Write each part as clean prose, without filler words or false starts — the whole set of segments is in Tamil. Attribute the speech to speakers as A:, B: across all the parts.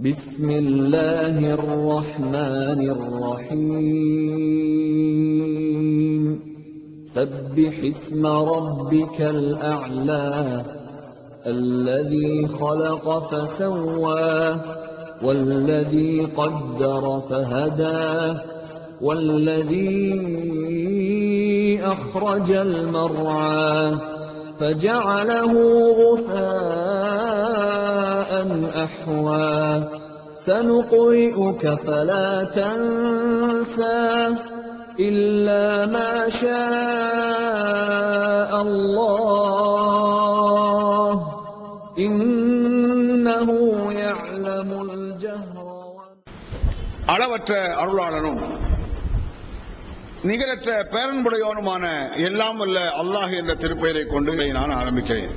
A: بسم الله الرحمن الرحيم سبح اسم ربك الأعلى الذي خلق فسوى والذي قدر فهدى والذي أخرج المرعى فجعله غثاء أحوى سنقرئك فلا تنسى إلا ما شاء الله إنه يعلم الجهر
B: அளவற்ற அருளாளனும் நிகரற்ற பேரன்புடையவனுமான எல்லாம் வல்ல அல்லாஹ் என்ற திருப்பெயரை கொண்டு நான் ஆரம்பிக்கிறேன்.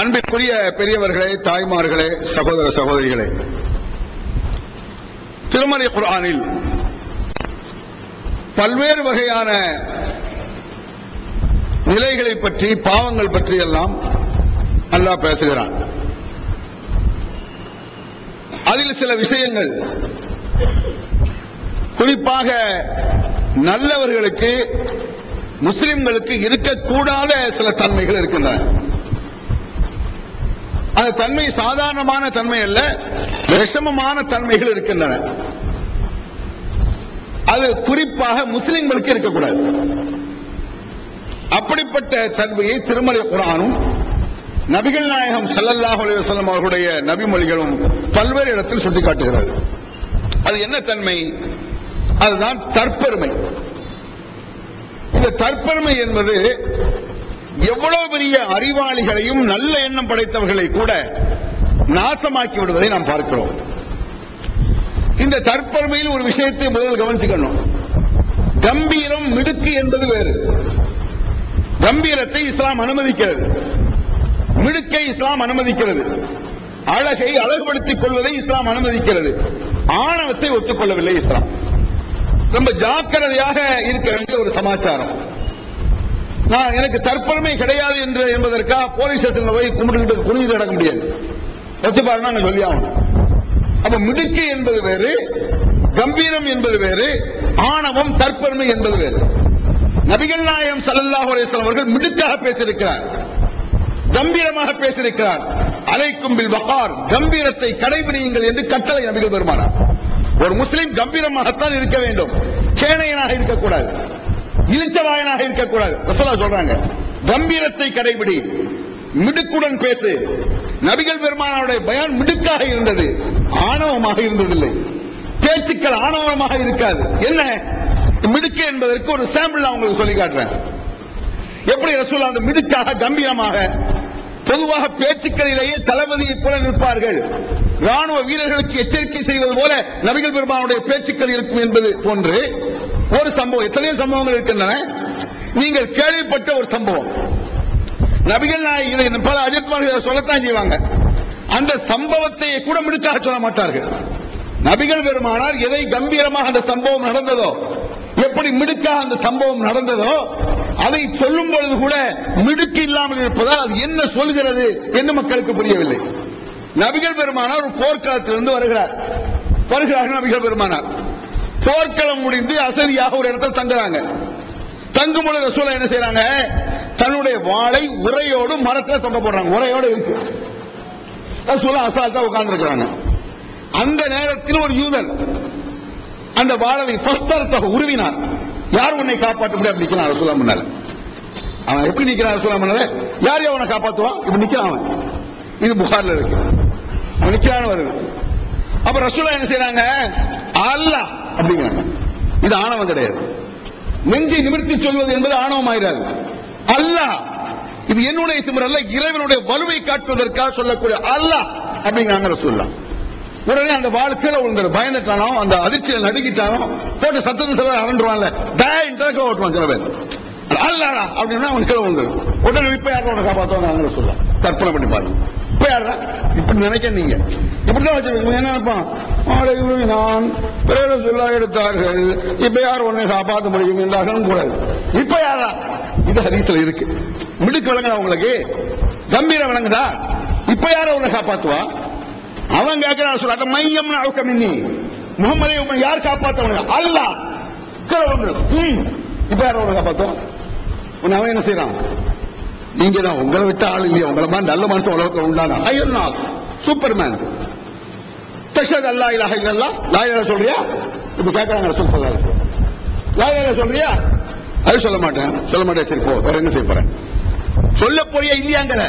B: அன்பிற்குரிய பெரியவர்களே, தாய்மார்களே, சகோதர சகோதரிகளே, திருமறை குர்ஆனில் பல்வேறு வகையான நிலைகளை பற்றி, பாவங்கள் பற்றி எல்லாம் அல்லாஹ் பேசுகிறான். அதில் சில விஷயங்கள் குறிப்பாக நல்லவர்களுக்கு, முஸ்லிம்களுக்கு இருக்கக்கூடாத சில தன்மைகள் இருக்கின்றன. அந்த தன்மை சாதாரணமான தன்மை அல்ல, விஷமமான தன்மைகள் இருக்கின்றன. அது குறிப்பாக முஸ்லிம்களுக்கு இருக்கக்கூடாது. அப்படிப்பட்ட தன்மையை திருமறை குர்ஆனும் நபிகள் நாயகம் ஸல்லல்லாஹு அலைஹி வஸல்லம் அவர்களுடைய நபிமொழிகளும் பல்வேறு இடத்தில் சுட்டிக்காட்டுகிறது. அது என்ன தன்மை? அதுதான் தற்பெருமை. இந்த தற்பெருமை என்பது எவ்வளவு பெரிய அறிவாளிகளையும் நல்ல எண்ணம் படைத்தவர்களை கூட நாசமாக்கி விடுவதை நாம் பார்க்கிறோம். இந்த தற்பெருமையில் ஒரு விஷயத்தை முதல் கவனிச்சுக்கணும். கம்பீரம், மிடுக்கு என்பது வேறு. கம்பீரத்தை இஸ்லாம் அனுமதிக்கிறது, மிடுக்கை இஸ்லாம் அனுமதிக்கிறது, அழகை அழகுபடுத்திக் கொள்வதை இஸ்லாம் அனுமதிக்கிறது. ஆணவத்தை ஒத்துக்கொள்ளவில்லை இஸ்லாம். ரொம்ப ஜாக்கிரதையாக இருக்க வேண்டிய ஒரு சமாச்சாரம். நான் எனக்கு தற்பெருமை கிடையாது என்பதற்காக போலீஸ் ஸ்டேஷன்ல போய் கும்பிட்டு குனிஞ்சு நடக்க முடியாது. வச்சு பாருங்க சொல்லி ஆகணும். அப்ப மிடுக்கு என்பது வேறு, கம்பீரம் என்பது வேறு, ஆணவம் தற்பெருமை என்பது வேறு. நபிகள் நாயகம் ஸல்லல்லாஹு அலைஹி வஸல்லம் அவர்கள் மிடுக்காக பேசியிருக்கிறார், கம்பீரமாக பேசியிருக்கிறார். அலைக்கும் பில் வகார், கம்பீரத்தை கடைபிடியுங்கள் என்று கட்டளை நபிகள் பெருமானார். ஒரு முஸ்லிம் கம்பீரமாகத்தான் இருக்க வேண்டும், கேணையனாக இருக்கக்கூடாது, இளிச்சவாயனாக இருக்கக்கூடாது. ரசூலுல்லாஹ் சொல்றாங்க, கம்பீரத்தை கடைபிடி, மிடுக்குடன் பேசு. நபிகள் பெருமானாருடைய பயான் மிடுக்காக இருந்தது, ஆணவமாக இருந்ததில்லை. பேச்சுக்கள் ஆணவமாக இருக்காது. என்ன மிடுக்கு என்பதற்கு ஒரு சாம்பிள் நான் உங்களுக்கு சொல்லி காட்டுறேன். எப்படி ரசூலுல்லாஹ் அந்த மிடுக்காக, கம்பீரமாக, பொதுவாக பேச்சுக்களிலேயே தளபதியை போல நிற்பார்கள், ராணுவ வீரர்களுக்கு எச்சரிக்கை செய்வது போல நபிகள் பெருமானுடைய பேச்சுக்கள் இருக்கும் என்பது போன்று ஒரு சம்பவம். எத்தனையோ சம்பவங்கள் இருக்கின்றன. நீங்கள் கேள்விப்பட்ட ஒரு சம்பவம், நபிகள் நாயகம் பல அஜித்மார்கள் சொல்லத்தான் செய்வாங்க. அந்த சம்பவத்தை கூட மிடுக்காக சொல்ல மாட்டார்கள். நபிகள் பெருமானார் எதை கம்பீரமாக அந்த சம்பவம் நடந்ததோ, எப்படி மிடுக்காக அந்த சம்பவம் நடந்ததோ, அதை சொல்லும் பொழுது கூட மிடுக்கு இல்லாமல் இருப்பதால் அது என்ன சொல்கிறது என்று மக்களுக்கு புரியவில்லை. நபிகள் பெருமானார் ஒரு போர்க்களத்திலிருந்து வருகிறார்கள். நபிகள் பெருமானார் போர்க்களம் முடிந்து அசதியாக ஒரு இடத்தில் தங்குறாங்க. தங்கும் பொழுது ரசூலுல்லாஹ் என்ன செய்யறாங்க? தன்னுடைய வாளை உரையோடு மரத்தில் தொங்க போடுறாங்க. உரையோடு இருக்கு. ரசூலுல்லாஹ் அசால்ட்டா உட்கார்ந்து இருக்கிறாங்க. அந்த நேரத்தில் ஒரு யூதன் அந்த வாளை உருவினார். யார் உன்னை காப்பாற்ற முடியும்? அப்படி நிக்கிறான் ரசூலுல்லாஹ் முன்னால. அவன் எப்படி நிக்கிறான் ரசூலுல்லாஹ் முன்னால? யார் அவனை காப்பாற்றுவான்? இப்படி நிக்கிறான் அவன். இது புகார்ல இருக்கு. அவன் நிக்கிறான்னு வருது. அப்ப ரசூலுல்லாஹ் என்ன செய்யறாங்க? அல்லாஹ் அப்படிங்கிறாங்க. இது ஆணவம் கிடையாது. நெஞ்சை நிமிர்த்தி சொல்வது என்பது ஆணவம் ஆயிராது. அல்லாஹ், இது என்னுடைய திமிர் அல்ல, இறைவனுடைய வலுவை காட்டுவதற்காக சொல்லக்கூடிய அல்லாஹ் அப்படிங்கிறாங்க ரசூலுல்லாஹ். உடனே அந்த வாள் கீழே விழுந்துடும். பயந்துட்டானோ, அந்த அதிர்ச்சியில் நடுக்கிட்டானோ, போட்டு சத்தத்தை சில பேர் அரண்டுவான்ல, டேரக்டா ஓட்டுவான் சில பேர். அல்லாடா அப்படின்னா அவன் கீழே விழுந்துடும். உடனே இப்ப யாரும் உன்னை காப்பாற்றுவாங்க சொல்லலாம். கற்பனை பண்ணி பாருங்க. இப்ப யாரா இப்படி நினைக்க, நீங்க இப்படிதான் வச்சிருக்கீங்க. என்ன நினைப்பான்? நான் பிறகு சொல்ல எடுத்தார்கள், இப்ப யார் உன்னை காப்பாற்ற முடியும் என்றாலும் கூடாது. இப்ப யாரா? இது ஹதீஸ்ல இருக்கு. மிடுக்கு விளங்குதா உங்களுக்கு? கம்பீரம் விளங்குதா? இப்ப யார உன்னை காப்பாத்துவா? அவன் அவன் கேட்கிறான் சொல்ல மையம் அவுக்க மின்னி முகமதை உன்னை யார் காப்பாத்தவங்க அல்லாஹ் இப்ப யாரும் உன்னை காப்பாத்தும் உன்னை அவன் என்ன செய்யறான் நீங்க தான் உங்களை விட்ட ஆள் இல்லையா உங்களை மாதிரி நல்ல மனுஷன் உலகத்தில் உண்டான அயர்நாஸ் சூப்பர்மேன் தஷத் அல்லா இலாஹ இல்லல்லாஹ் லா இலாஹ சொல்றியா இப்ப கேட்கறாங்க ரசூல் ஸல்லல்லாஹு அலைஹி வஸல்லம் லா இலாஹ சொல்றியா அது சொல்ல மாட்டேன் சரி போ வேற என்ன செய்ய போறேன் சொல்ல போறியா இல்லையாங்கிற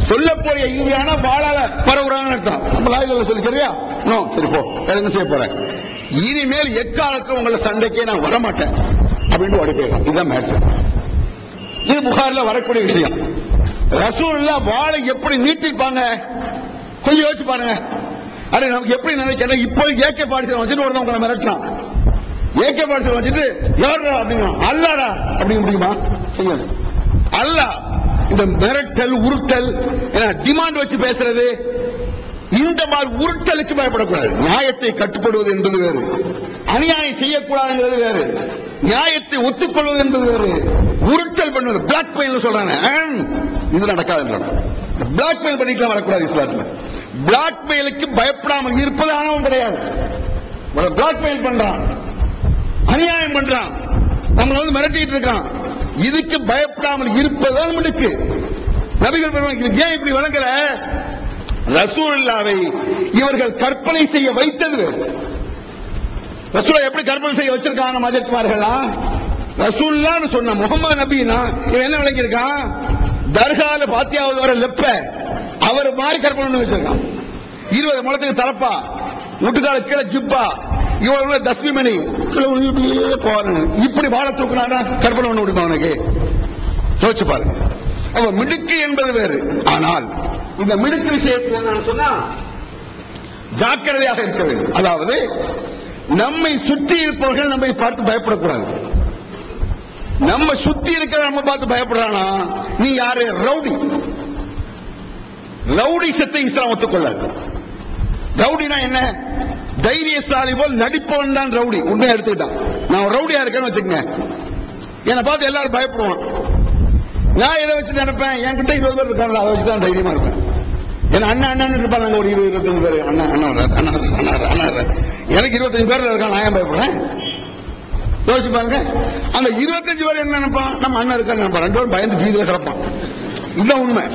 B: சொல்ல போறிய இல்லையானா வாழால பரவுறாங்கன்னு அர்த்தம் நம்ம லா இலாஹ சொல்லிக்கிறியா நோ சரி போ வேற என்ன செய்ய போறேன் இனிமேல் எக்காலத்துக்கு உங்களை சண்டைக்கே நான் வரமாட்டேன் அப்படின்னு ஓடி போயிடலாம் இதுதான் மேட்டர் இது புகார்ல வரக்கூடிய விஷயம் ரசூலுல்லாஹ் வாளை எப்படி நீட்டிருப்பாங்க கொஞ்சம் யோசிச்சு பாருங்க அட நமக்கு எப்படி நினைக்கிறேன் இப்போ ஏகே பாடிச்சு வச்சுட்டு ஒருத்தவங்க மிரட்டலாம் ஏகே பாடிச்சு வச்சுட்டு யாரா அப்படிங்க அல்லாடா அப்படிங்க முடியுமா செய்யணும் அல்லாஹ் இந்த மிரட்டல் உருட்டல் டிமாண்ட் வச்சு பேசுறது இந்த மாதிரி உருட்டலுக்கு பயப்படக்கூடாது நியாயத்தை கட்டுப்படுவது என்பது வேறு அநியாயம் செய்யக்கூடாதுங்கிறது வேறு நியாயத்தை ஒத்துக்கொள்வது என்பது வேறு உருட்டல் பண்ணுவது பிளாக்மெயில் சொல்றாங்க இது நடக்காது பிளாக்மெயில் பண்ணிக்கலாம் வரக்கூடாது இஸ்லாத்துல பிளாக்மெயிலுக்கு பயப்படாமல் இருப்பது ஆனவன் கிடையாது பிளாக்மெயில் பண்றான் அநியாயம் பண்றான் நம்மள மிரட்டிட்டு இருக்கான் இதுக்கு பயப்படாமல் இருப்பதுதான் நம்மளுக்கு நபிகள் பெருமாள் ஏன் இப்படி வழங்கல ரசூலுல்லாவை இவர்கள் கற்பனை செய்ய வைத்தது ரசூலை எப்படி கற்பனை செய்ய வச்சிருக்காங்க மஜத்மார்களா ரசூலுல்லாஹ்னு சொன்ன முகமது நபினா இவன் என்ன விளங்கியிருக்கான் தர்கால பாத்தியாவது வர லெப்ப அவர் மாதிரி கற்பனை பண்ணி வச்சிருக்கான் 20 முழத்துக்கு தலப்பா முட்டுக்கால கீழே ஜிப்பா இவ்வளவு தஸ்மிமணி போறேன் இப்படி வாழ தூக்குனாடா கற்பனை பண்ண முடியுமா அவனுக்கு யோசிச்சு பாருங்க அவன் மிடுக்கு என்பது வேறு ஆனால் இந்த மிடுக்கு விஷயத்தில் என்ன சொன்னா ஜாக்கிரதையாக இருக்க வேண்டும் அதாவது நம்மை சுற்றி இருப்பவர்கள் நம்மை பார்த்து பயப்படக்கூடாது நம்ம சுத்தி இருக்கிற நம்ம பார்த்து பயப்படுறானா நீ யாரு ரவுடி ரவுடிசத்தை இஸ்லாம் ஒத்துக்கொள்ளாது ரவுடினா என்ன தைரியசாலி போல் நடிப்பவன் தான் ரவுடி உண்மையா எடுத்துக்கிட்டான் நான் ரவுடியா இருக்கேன்னு வச்சுக்கங்க என்னை பார்த்து எல்லாரும் பயப்படுவான் நான் எதை வச்சு நினைப்பேன் என்கிட்ட 20 பேர் இருக்காங்க அதை வச்சுதான் தைரியமா இருப்பேன் ஏன்னா அண்ணன் இருப்பாங்க ஒரு 20-25 பேர் அண்ணா எனக்கு 25 பேர் இருக்கான் நான் ஏன் பயப்படுறேன் யோசிச்சு பாருங்க அந்த 25 பேர் என்ன நினைப்பான் நம்ம அண்ணன் இருக்கான்னு நினைப்பான் 2 பேரும் பயந்து பீதியில கிடப்பான் இதுதான் உண்மை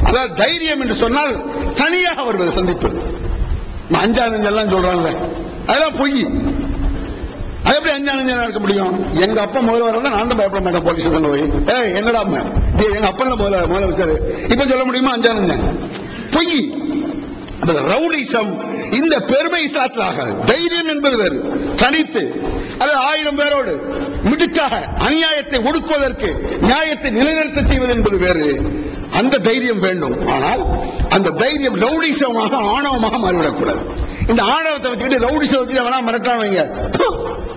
B: அதாவது தைரியம் என்று சொன்னால் தனியாக வருவது சந்திப்பது அஞ்சானஞ்செல்லாம் சொல்றாங்க அதெல்லாம் பொய் அது எப்படி அஞ்சானஞ்சா இருக்க முடியும் எங்க அப்பா முதல்ல வரதான் நான் தான் பயப்பட மாட்டேன் போலீஸ் கொண்டு போய் என்னடா எங்க அப்பா முதல்ல வச்சாரு இப்ப சொல்ல முடியுமா அஞ்சானஞ்சன் பொய் ரவுடிசம் இந்த பெருமை சாத்தலாக தைரியம் என்பது வேறு தனித்து அது 1000 பேரோடு மிடுக்காக அநியாயத்தை ஒடுக்குவதற்கு நியாயத்தை நிலைநிறுத்த செய்வது என்பது வேறு அந்த தைரியம் வேண்டும் ஆனால் அந்த தைரியம் ரவுடிசமாக ஆணவமாக மாறிவிடக்கூடாது இந்த ஆணவத்தை வச்சுக்கிட்டு ரவுடிசம் வச்சு வேணா மிரட்டாங்க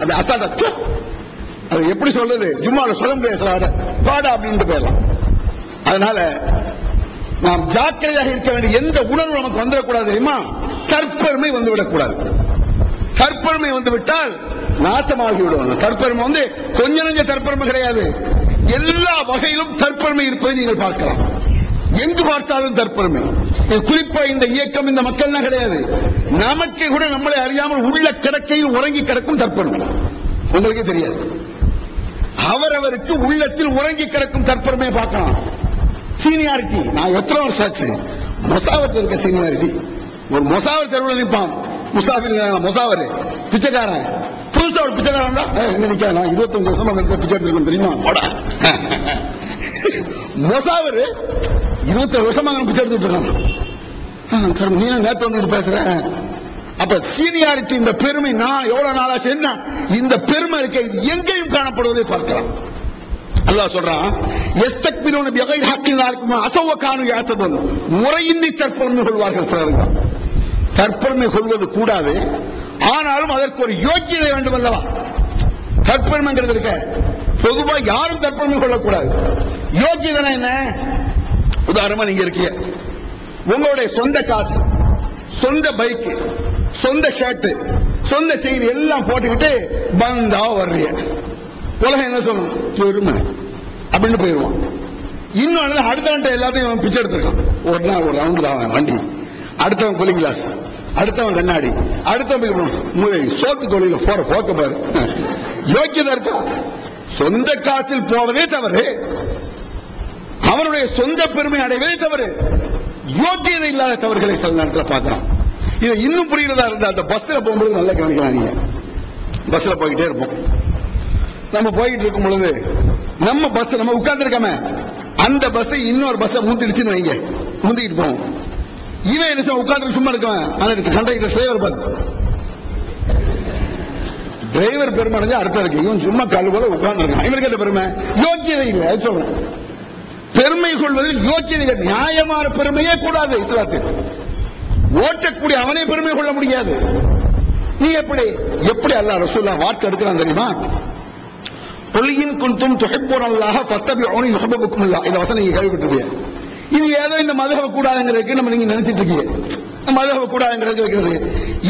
B: அது அசால்ட்டா அது எப்படி சொல்றது ஜும்மால சொல்ல முடியாது பாடா அப்படின்ட்டு போயிடலாம் அதனால நாம் ஜாக்கிரதையாக இருக்க வேண்டிய எந்த உணர்வு நமக்கு வந்துடக்கூடாது தெரியுமா தற்பெருமை வந்துவிடக்கூடாது தற்பெருமை வந்துவிட்டால் நாசமாகிவிடுவாங்க தற்பெருமை வந்து கொஞ்ச நெஞ்ச தற்பெருமை கிடையாது எல்லா வகையிலும் தற்பெருமை இருப்பதை நீங்கள் பார்க்கலாம் எங்கு பார்த்தாலும் தற்பெருமை குறிப்பா இந்த இயக்கம் இந்த மக்கள்லாம் கிடையாது நமக்கு கூட நம்மளை அறியாமல் உள்ள கிடக்கையில் உறங்கி கிடக்கும் தற்பெருமை உங்களுக்கே தெரியாது அவரவருக்கு உள்ளத்தில் உறங்கி கிடக்கும் தற்பெருமையை பார்க்கலாம் சீனியாரிட்டி நான் எத்தனை வருஷம் ஆச்சு மொசாவத்தில் இருக்க சீனியாரிட்டி ஒரு மொசாவர் தெருவில் நிற்பான் மொசாவர் பிச்சைக்காரன் புதுசா ஒரு பிச்சைக்காரன் எங்க நிக்க நான் 25 வருஷமா பிச்சை எடுத்துருக்கேன் தெரியுமா மொசாவர் 27 வருஷமா பிச்சை எடுத்துட்டு இருக்கான் நீ நேற்று வந்துட்டு பேசுறேன் அப்ப சீனியாரிட்டி இந்த பெருமை நான் எவ்வளவு நாளாச்சு என்ன இந்த பெருமை இருக்க எங்கேயும் காணப்படுவதை பார்க்கலாம் அல்லாஹ் சொல்றான் யஸ்தக்பிரூன பிகைரி ஹக்கின் அஸவ கானூ யஅததுன் முறையின்றி தற்பெருமை கொள்வார்கள் சிலர்கள் தற்பெருமை கொள்வது கூடாது ஆனாலும் அதற்கு ஒரு யோக்கியதை வேண்டும் அல்லவா தற்பெருமைங்கிறது இருக்க பொதுவா யாரும் தற்பெருமை கொள்ளக்கூடாது யோக்கியதை என்ன உதாரணமா நீங்க இருக்கீங்க உங்களுடைய சொந்த காசு சொந்த பைக் சொந்த ஷர்ட் சொந்த செயின் எல்லாம் போட்டுக்கிட்டு பந்தா வர்றீங்க உலகம் என்ன சொல்லணும் பெருமை அப்படின்னு போயிடுவான் இன்னொன்னு அடுத்த எல்லாத்தையும் பிச்சை எடுத்திருக்கான் ஒரு நாள் ஒரு ரவுண்டு தான் வண்டி அடுத்தவன் கூலிங் கிளாஸ், அடுத்தவன் கண்ணாடி, அடுத்தவன் மூதை சோத்து தொழில போற போக்க பாரு. யோக்கியதா இருக்கா? சொந்த காசில் போவதே தவறு, அவருடைய சொந்த பெருமை அடைவதே தவறு, யோக்கியதை இல்லாத தவறுகளை சில நேரத்தில் பார்க்கலாம். இது இன்னும் புரிகிறதா இருந்தா அந்த பஸ்ல போகும்போது நல்லா கவனிக்கலாம். நீங்க பஸ்ல போய்கிட்டே இருப்போம், நம்ம போயிட்டு இருக்கும் பொழுது நம்ம பஸ் நம்ம உட்கார்ந்து இருக்காம அந்த பஸ் இன்னொரு பஸ் முந்திடுச்சுன்னு வைங்க, முந்திக்கிட்டு போவோம். இவன் என்ன உட்கார்ந்து சும்மா இருக்கவன் அதற்கு கண்டக்டர் டிரைவர் பார்த்து டிரைவர் பெருமை அடைஞ்சு அடுத்த இருக்கு, இவன் சும்மா கழுவ உட்கார்ந்து இருக்கான். இவருக்கு அந்த பெருமை யோக்கியதை இல்லை. சொல்றேன், பெருமை கொள்வதில் யோக்கியதை நியாயமான பெருமையே கூடாது. இஸ்லாத்தில் ஓட்டக்கூடிய அவனே பெருமை கொள்ள முடியாது. நீ எப்படி எப்படி அல்லாஹ் ரசூலுல்லாஹ் வார்த்தை எடுக்கிறான் தெரியுமா? குல்இன் குன்தும் துஹிப்பூனல்லாஹ ஃபத்தபிஊனி யுஹிப்புக்குமுல்லாஹ். இந்த வசனம் நீங்க கேள்விப்பட்டிருப்பீங்க. இது ஏதோ இந்த மதுஹப கூடாதுங்கிறதுக்கு நம்ம நீங்க நினைச்சிட்டு இருக்கீங்க, மதுஹப கூடாதுங்கிறது வைக்கிறது.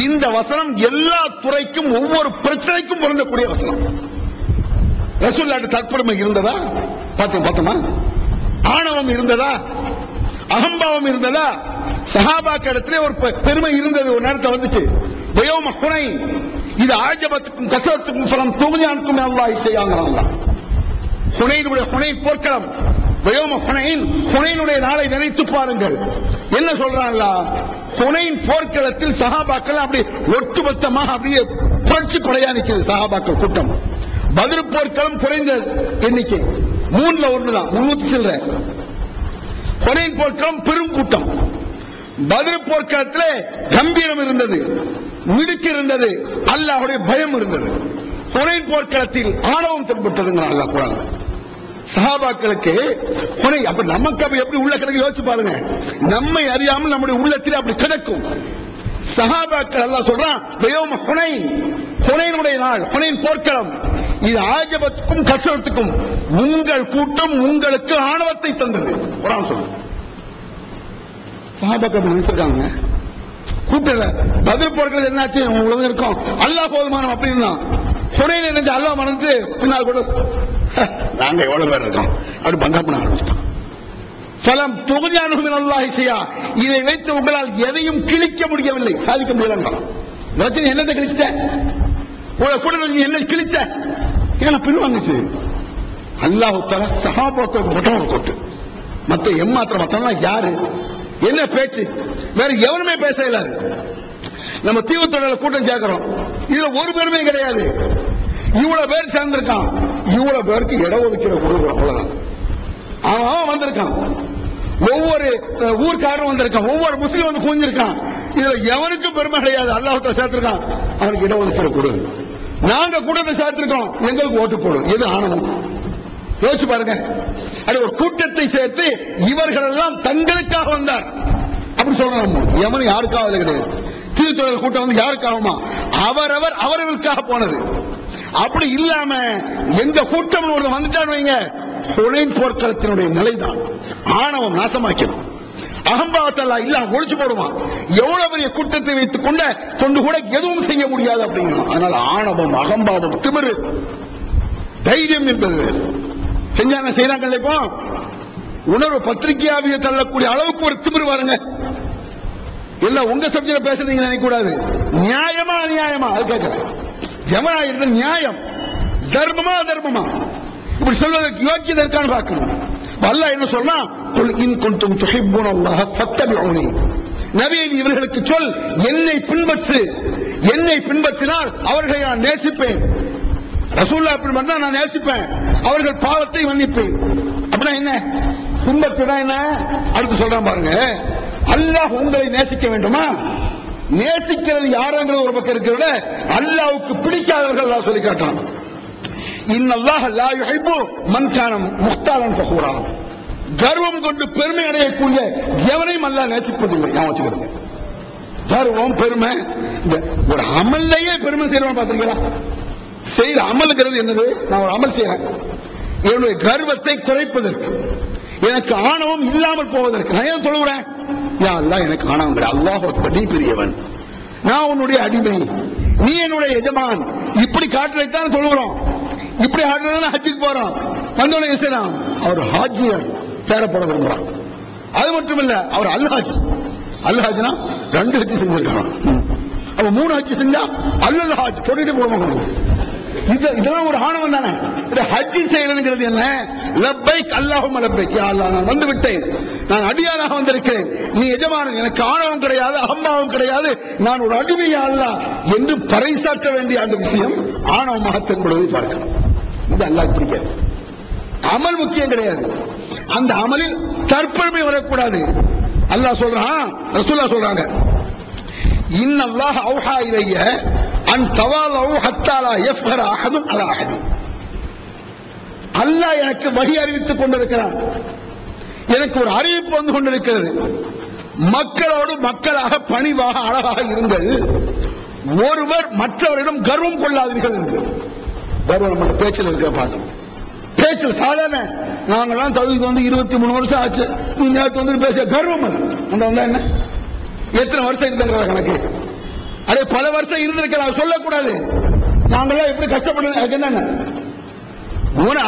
B: இந்த வசனம் எல்லா துறைக்கும் ஒவ்வொரு பிரச்சனைக்கும் பொருந்தக்கூடிய வசனம். ரசூலுல்லாஹ்வுடைய தற்பெருமை இருந்ததா? பார்த்தோமா? ஆணவம் இருந்ததா? அகம்பாவம் இருந்ததா? சஹாபாக்களிடத்திலே ஒரு பெருமை இருந்தது. ஒரு நேரத்தில் வந்துச்சு, வயோம ஹுனைன் இது ஆஜபத்துக்கும் கசரத்துக்கும் ஃபலம் துக்னியான்கும் அல்லாஹ் செய்யாங்கறாங்க. ஹுனைனுடைய ஹுனைன் போர்க்களம், வயோம ஹுனைன், ஹுனைனுடைய நாளை நினைத்து பாருங்கள். என்ன சொல்றாங்க? ஹுனைன் போர்க்களத்தில் சஹாபாக்கள் அப்படி ஒட்டுமொத்தமாக அப்படியே புரட்சி படையா நிற்கிறது சஹாபாக்கள் கூட்டம். பத்ர் போர்க்களம் குறைந்த எண்ணிக்கை, 3ல் 1 தான், 300 சில்லறை. ஹுனைன் போர்க்களம் பெரும் கூட்டம். பத்ர் போர்க்களத்திலே கம்பீரம் இருந்தது, மிடுக்கு இருந்தது, அல்லாஹ்வுடைய பயம் இருந்தது. ஹுனைன் போர்க்களத்தில் ஆணவம் தென்பட்டதுங்கிறான் அல்லாஹ் குர்ஆன். சஹாபாக்களுக்கு ஹுனைன் அப்ப நமக்கு அப்ப எப்படி உள்ள கிடக்கு யோசிச்சு பாருங்க. நம்மை அறியாமல் நம்முடைய உள்ளத்தில் அப்படி கிடக்கும். சஹாபாக்கள் அல்லாஹ் சொல்றான், வயோம ஹுனைன், ஹுனைனுடைய நாள், ஹுனைன் போர்க்களம் இது ஆஜபத்துக்கும் கசரத்துக்கும் உங்கள் கூட்டம் உங்களுக்கு ஆணவத்தை தந்தது. குர்ஆன் சொல்லுது. சஹாபாக்கள் நினைச்சிருக்காங்க கூட்டல பதில் போர்க்களம் என்னாச்சு உலகம் இருக்கும், அல்லாஹ் போதுமானம் அப்படின்னா ஹுனைன் நினைச்சு அல்லாஹ் மறந்து பின்னால் கூட நாங்க எவ்வளவு பேர் இருக்கோம் அப்படி பங்கா பண்ண ஆரம்பிச்சிட்டோம். ஃபலம் துக்னியான்கும் அல்லாஹ் செய்யா, இதை வைத்து உங்களால் எதையும் கிழிக்க முடியவில்லை, சாதிக்க முடியல. பிரச்சனை என்னத்தை கிழிச்சிட்ட? கூட என்ன கிழிச்ச? ஏன்னா பின்வாங்குச்சு. அல்லாஹ் தஆலா சஹாபாக்களுக்கு மட்டும் ஒரு கொட்டு, மத்த எம்மாத்திரம் மத்தவங்க யாரு என்ன பேச்சு வேற எவனுமே பேச இயலாது. நம்ம தீவுத்தொழில கூட்டம் சேர்க்கிறோம், இதுல ஒரு பெருமையும் கிடையாது. இவ்வளவு பேர் சேர்ந்திருக்கான், இவ்வளவு பேருக்கு இடஒதுக்கீடு கொடுக்குறோம், அவ்வளவுதான். அவன் வந்திருக்கான், ஒவ்வொரு ஊர்க்காரரும் வந்திருக்கான், ஒவ்வொரு முஸ்லீம் வந்து குஞ்சிருக்கான், இதுல எவனுக்கும் பெருமை கிடையாது. அல்லாஹ் சேர்த்திருக்கான், அவனுக்கு இடஒதுக்கீடு கொடு. நாங்க கூட்டத்தை சேர்த்திருக்கோம், எங்களுக்கு ஓட்டு போடும். எது ஆணவம்? யோசிச்சு பாருங்க. அது ஒரு கூட்டத்தை சேர்த்து இவர்கள் எல்லாம் தங்களுக்காக வந்தார் அப்படி சொல்றாங்க. எவனும் யாருக்காக கிடையாது. தீர்த்தொழில் கூட்டம் வந்து யாருக்காகமா? அவரவர் அவர்களுக்காக போனது. அப்படி இல்லாம எங்க கூட்டம் ஒரு வந்துட்டான்னு வைங்க, ஹுனைன் போர்க்களத்தினுடைய நிலைதான் ஆணவம் நாசமாக்கணும். அகம்பாவத்தெல்லாம் இல்ல ஒழிச்சு போடுவான். எவ்வளவு பெரிய கூட்டத்தை வைத்துக் கொண்டு கூட எதுவும் செய்ய முடியாது அப்படிங்கிறோம். அதனால ஆணவம், அகம்பாவம், திமிரு, தைரியம் என்பது செஞ்சாங்க செய்யறாங்க. இப்போ உணர்வு பத்திரிகையாவிய தள்ளக்கூடிய அளவுக்கு ஒரு திமிரு பாருங்க. எல்லாம் உங்க சப்ஜெக்ட் பேசுறீங்க நினைக்க கூடாது. நியாயமா அநியாயமா அது கேட்கிறேன். ஜனநாயக நியாயம், தர்மமா தர்மமா இப்படி சொல்வதற்கு யோக்கியதை இருக்கான்னு பார்க்கணும். அல்லாஹ் என்ன சொல்றா? குல் இன் குன்தும் துஹிப்பூனல்லாஹ ஃபத்தபிஊனி. நபியே இவர்களுக்கு சொல், என்னை பின்பற்று, என்னை பின்பற்றினால் அவர்களை நான் நேசிப்பேன். ரசூலுல்லாஹ் பின்பற்றினா நான் நேசிப்பேன், அவர்கள் பாவத்தை மன்னிப்பேன். அப்படின்னா என்ன? பின்பற்றுனா என்ன? அடுத்து சொல்றான் பாருங்க. அல்லாஹ் உங்களை நேசிக்க வேண்டுமா? நேசிக்கிறது யாருங்கிறது ஒரு பக்கம் இருக்கிறத அல்லாஹ்வுக்கு பிடிக்காதவர்கள் அல்லாஹ் சொல்லி காட்டுறான். இன்னல்லாஹ லா யுஹிப்பு மன் கான முக்தாலன் ஃபஹூரா. கர்வம் கொண்டு பெருமை அடையக்கூடிய எவனையும் அல்லாஹ் நேசிப்பதில்லை. ஞாபகம் வச்சுக்கிறீங்க. கர்வம், பெருமை, இந்த ஒரு அமல்லையே பெருமை செய்யறவன் பார்த்திருக்கீங்களா? செய்யற அமல்ங்கிறது என்னது? நான் ஒரு அமல் செய்யறேன், என்னுடைய கர்வத்தை குறைப்பதற்கு, எனக்கு ஆணவம் இல்லாமல் போவதற்கு. நான் ஏன் சொல்லுறேன்? யா அல்லாஹ் எனக்கு ஆணவம் கிடையாது, அல்லாஹ் நீ பெரியவன், நான் உன்னுடைய அடிமை, நீ என்னுடைய எஜமான், இப்படி காட்டுறதுதான் சொல்லுகிறோம். இப்படி ஆடுறதுனா ஹஜ்ஜுக்கு போறோம், வந்தோடனே செய்யலாம் அவர் ஹாஜியார் பேர போட விரும்புறான். அது மட்டும் இல்ல, அவர் அல்ஹாஜ் அல் ஹஜ்னா 2 ஹஜ் செஞ்சிருக்காங்க. அப்ப 3 ஹஜ் செஞ்சா அல்லல் ஹஜ் சொல்லிட்டு போடுவாங்க. இதெல்லாம் ஒரு ஆணவம் தானே. இந்த ஹஜ் செய்யறதுங்கிறது என்ன? லப்பைக் அல்லாஹும்ம லப்பைக், யா அல்லாஹ் நான் வந்து விட்டேன், நான் அடியானாக வந்திருக்கிறேன், நீ எஜமானன், எனக்கு ஆணவம் கிடையாது, அம்மாவும் கிடையாது, நான் ஒரு அடிமை யா அல்லாஹ் என்று பறைசாற்ற வேண்டிய அந்த விஷயம் ஆணவமாக தென்படுவதை பார்க்கலாம். இது அல்லாஹ் பிடிக்காது. அமல் முக்கியம் கிடையாது. அந்த அமலில் தற்பெருமை வரக்கூடாது. அல்லாஹ் சொல்றான், ரசூலுல்லாஹ் சொல்றாங்க, இன்னல்லாஹ் அவ்ஹா இலைய அன் தவாலு ஹத்தா லா யஃப்ஹர அஹதுன் அலா அஹதி. அல்லாஹ் எனக்கு வஹி அறிவித்துக் கொண்டிருக்கிறான், எனக்கு ஒரு அறிவிப்பு வந்து கொண்டிருக்கிறது, மக்களோடு மக்களாக பணிவாக அழகாக இருங்கள், ஒருவர் மற்றவரிடம் கர்வம் கொள்ளாதீர்கள் என்று. கர்வம் நம்ம பேச்சில் இருக்கிற பார்க்கணும். பேச்சில் சாதாரண நாங்கெல்லாம் தகுதிக்கு வந்து 23 வருஷம் ஆச்சு, நீ நேற்று வந்து பேச கர்வம் வந்தா என்ன? எத்தனை வருஷம் இருந்திருக்கிற கணக்கு? அதே பல வருஷம் இருந்திருக்கலாம் சொல்லக்கூடாது. நாங்களாம் எப்படி கஷ்டப்படுறது என்னென்ன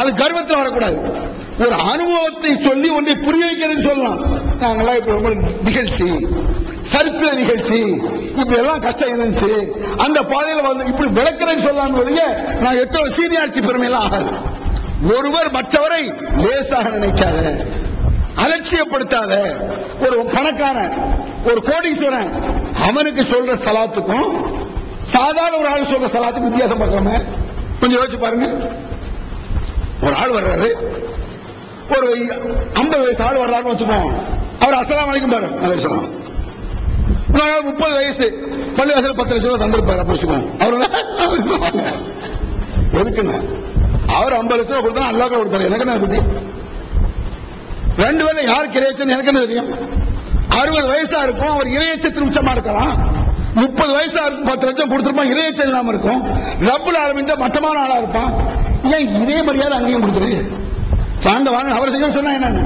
B: அது கர்வத்தில் வரக்கூடாது. ஒரு அனுபவத்தை சொல்லி ஒன்றை புரிய வைக்கிறது சொல்லலாம். நாங்களாம் இப்ப ரொம்ப நிகழ்ச்சி, சரித்திர நிகழ்ச்சி, இப்படி எல்லாம் கஷ்டம் இருந்துச்சு, அந்த பாதையில் வந்து இப்படி விளக்குறேன்னு சொல்லலாம். நான் எத்தனை சீனியாரிட்டி பெருமையெல்லாம் ஆகாது. ஒருவர் மற்றவரை லேசாக நினைக்காத, அலட்சியப்படுத்தாத. ஒரு பணக்கான ஒரு கோடீஸ்வரன் அவனுக்கு சொல்ற சலாத்துக்கும் சாதாரண ஒரு ஆள் சொல்ற சலாத்துக்கும் வித்தியாசம் பார்க்கலாமே. கொஞ்சம் யோசிச்சு பாருங்க. ஒரு ஆள் வர்றாரு, ஒரு 50 வயசு ஆள் வர்றாருன்னு வச்சுப்போம், அவர் அஸ்ஸலாமு அலைக்கும் பாரு அலைஹிஸ்ஸலாம். 30 வயசு பள்ளிவாசல் 10 லட்சம் ரூபாய் தந்திருப்பாரு அப்ப வச்சுக்கோம். அவர் எதுக்குங்க? அவர் 50 லட்சம் ரூபாய் கொடுத்தா அல்லாஹ் கொடுத்தாரு, எனக்கு என்ன பத்தி? 2 பேர்ல யாருக்கு இறையச்சம் எனக்கு என்ன தெரியும்? 60 வயசா இருக்கும், அவர் இறையச்சத்தின் உச்சமா இருக்கலாம். 30 வயசா இருக்கும், 10 லட்சம் கொடுத்திருப்பான், இறையச்சம் இல்லாம இருக்கும். ரப்புல் ஆலமீன் மட்டமான ஆளா இருப்பான். ஏன் இதே மரியாதை அங்கேயும் கொடுக்குறது? வாங்க வாங்க அவர் செய்ய சொன்னா என்ன?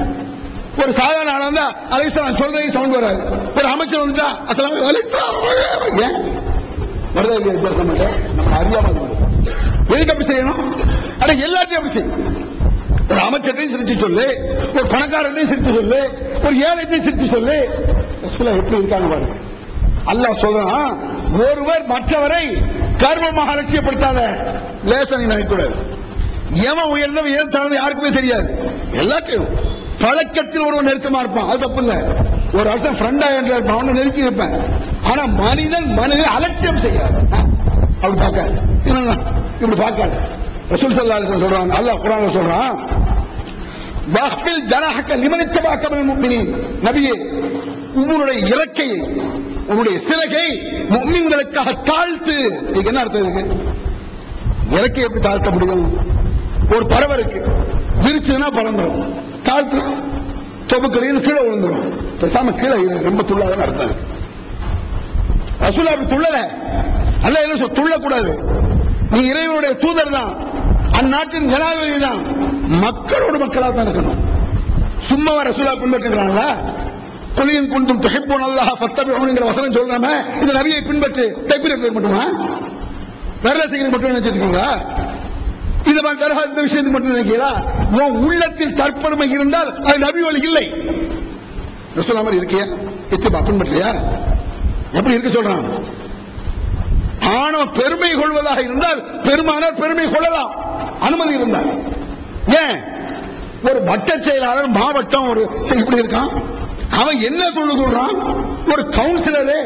B: ஒரு சாதாரண ஆளா இருந்தா அலைஹிஸ்ஸலாம் சொல்றே சவுண்ட் வராது. ஒரு அமைச்சர் வந்துட்டா அஸ்ஸலாமு அலைக்கும் ஏன் வருதா இல்லையா வித்தியாசம்? நம்ம அறியாம எதுக்கு அப்படி செய்யணும்? ஆனா எல்லாத்தையும் அப்படி செய்யும். ஒரு அமைச்சரையும் சிரிச்சு சொல்லு, ஒரு பணக்காரனையும் சிரிச்சு சொல்லு, ஒரு ஏழைத்தையும் சிரிச்சு சொல்லு. எப்படி இருக்காங்க பாருங்க. அல்லாஹ் சொல்றான், ஒருவர் மற்றவரை கர்வமாக அலட்சியப்படுத்தாத. லேசனை நினைக்கூடாது. எவன் உயர்ந்தவன் ஏன் தாழ்ந்தவன் யாருக்குமே தெரியாது. எல்லாத்தையும் பழக்கத்தில் ஒருவன் நெருக்கமா இருப்பான், அது தப்பு இல்ல. ஒரு வருஷம் ஃப்ரெண்டா என்ற அவனை நெருக்கி இருப்பேன். ஆனா மனிதன் அலட்சியம் செய்யாது. அப்படி பார்க்காது, இப்படி பார்க்காது. ரசூல் ஸல்லல்லாஹு அலைஹி வஸல்லம் சொல்றாங்க, அல்லாஹ் குர்ஆன்ல சொல்றான், வஹ்பில் ஜனஹக லிமன் இத்தபஅக மினல் முஃமினீன். நபியே, உங்களுடைய இறக்கையை, உங்களுடைய சிறகை முஃமின்களுக்காக தாழ்த்து. இதுக்கு என்ன அர்த்தம் இருக்கு? இறக்கை எப்படி தாழ்த்த முடியும்? ஒரு பறவை இருக்கு, விரிச்சுன்னா பறந்துடும், தாழ்த்து தொபுக்கலையும் கீழே விழுந்துடும். பேசாம கீழே ரொம்ப துள்ளாதான் அர்த்தம். ரசூல் அப்படி துள்ளல. அல்லாஹ் என்ன சொல்ல, துள்ளக்கூடாது. நீ இறைவனுடைய தூதர் தான், அந்நாட்டின் ஜனாதிபதி தான், மக்களோட மக்களா தான் இருக்கணும். சும்மா ரசூலா பின்பற்றுகிறாங்களா? குலியின் குண்டும் துஹிப்பூன அல்லாஹ் ஃபத்தபிஊன்ங்கிற வசனம் சொல்றாம இந்த நபியை பின்பற்று, தக்பீர் மட்டுமா? வரல செய்கிறது மட்டும் நினைச்சிருக்கீங்களா? இது இந்த விஷயத்துக்கு மட்டும் நினைக்கிறீங்களா? உன் உள்ளத்தில் தற்பெருமை இருந்தால் அது நபி வழி இல்லை. ரசூலா மாதிரி இருக்கியா? இத்திபா பின்பற்றலையா? எப்படி இருக்க சொல்றான்? ஆணவ பெருமை கொள்வதாக இருந்தால் பெருமானார் பெருமை கொள்ளலாம், அனுமதி இருந்தால். ஏன்? ஒரு வட்ட செயலாளர் மாவட்டம் ஒரு இப்படி இருக்கான், அவன் என்ன சொல்றான்? ஒரு கவுன்சிலரு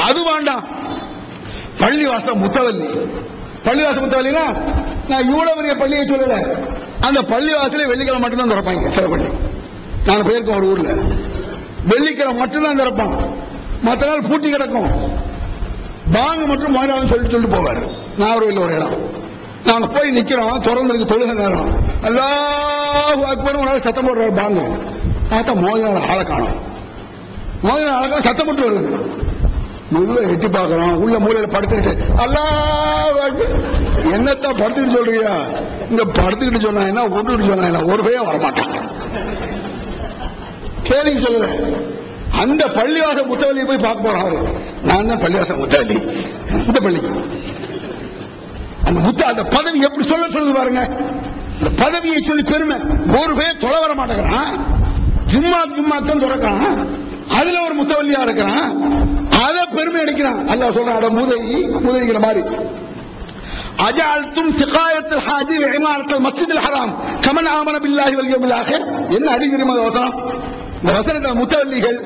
B: அது வேண்டாம். பள்ளிவாச முத்தவல்லி, பள்ளிவாச முத்தவல்லினா நான் இவ்வளவு பெரிய பள்ளியை சொல்லல, அந்த பள்ளிவாசலே வெள்ளிக்கிழமை மட்டும்தான் திறப்பாங்க. சில பள்ளி நான் போயிருக்கோம், ஒரு ஊர்ல வெள்ளிக்கிழமை மட்டும்தான் திறப்பான், மற்ற நாள் பூட்டி கிடக்கும். பாங்க மட்டும் மோதிரம் சொல்லிட்டு போவார். நாகர்கோவில் ஒரு இடம், நாங்க போய் நிக்கிறோம், திறந்திருக்கு தொழுக நேரம், அல்லாஹு அக்பர் ஒரு சத்தம் போடுறாரு. பாங்க பார்த்தா மோதிரம் ஆளை காணும், மோதிரம் ஆளை சத்தம் போட்டு வருது. முழுவ எட்டி பார்க்கிறோம், உள்ள மூலையில படுத்துக்கிட்டு அல்லாஹ் அக்பர். என்னத்தான் படுத்துக்கிட்டு சொல்றியா? இங்க படுத்துக்கிட்டு சொன்னா என்ன, ஒன்றுட்டு சொன்னா என்ன, ஒரு பையன் வரமாட்டான். கேள்வி சொல்லல. அந்த பள்ளிவாச முத்தவல்லியை போய் பார்க்க போறாரு. நான் தான் பள்ளிவாச முத்தவல்லி, இந்த பள்ளிக்கு அந்த அந்த பதவி எப்படி சொல்லுது பாருங்க. இந்த பதவியை சொல்லி பெருமை. ஒரு பேர் தொலை வர மாட்டேங்கிறான், ஜும்மா தான் துறக்கிறான், அதுல ஒரு முத்தவல்லியா இருக்கிறான், அத பெருமை அடிக்கிறான். அல்லாஹ் சொல்றான், அட மூதைங்கிற மாதிரி. அஜஅல்தும் சிகாயத்துல் ஹாஜி வ இமாரத்துல் மஸ்ஜிதுல் ஹராம் கமன் ஆமன பில்லாஹி வல் யௌமில் ஆகிர். என்ன அறிஞர் வசனம்? இந்த வசனத்தை முத்தவல்லிகள்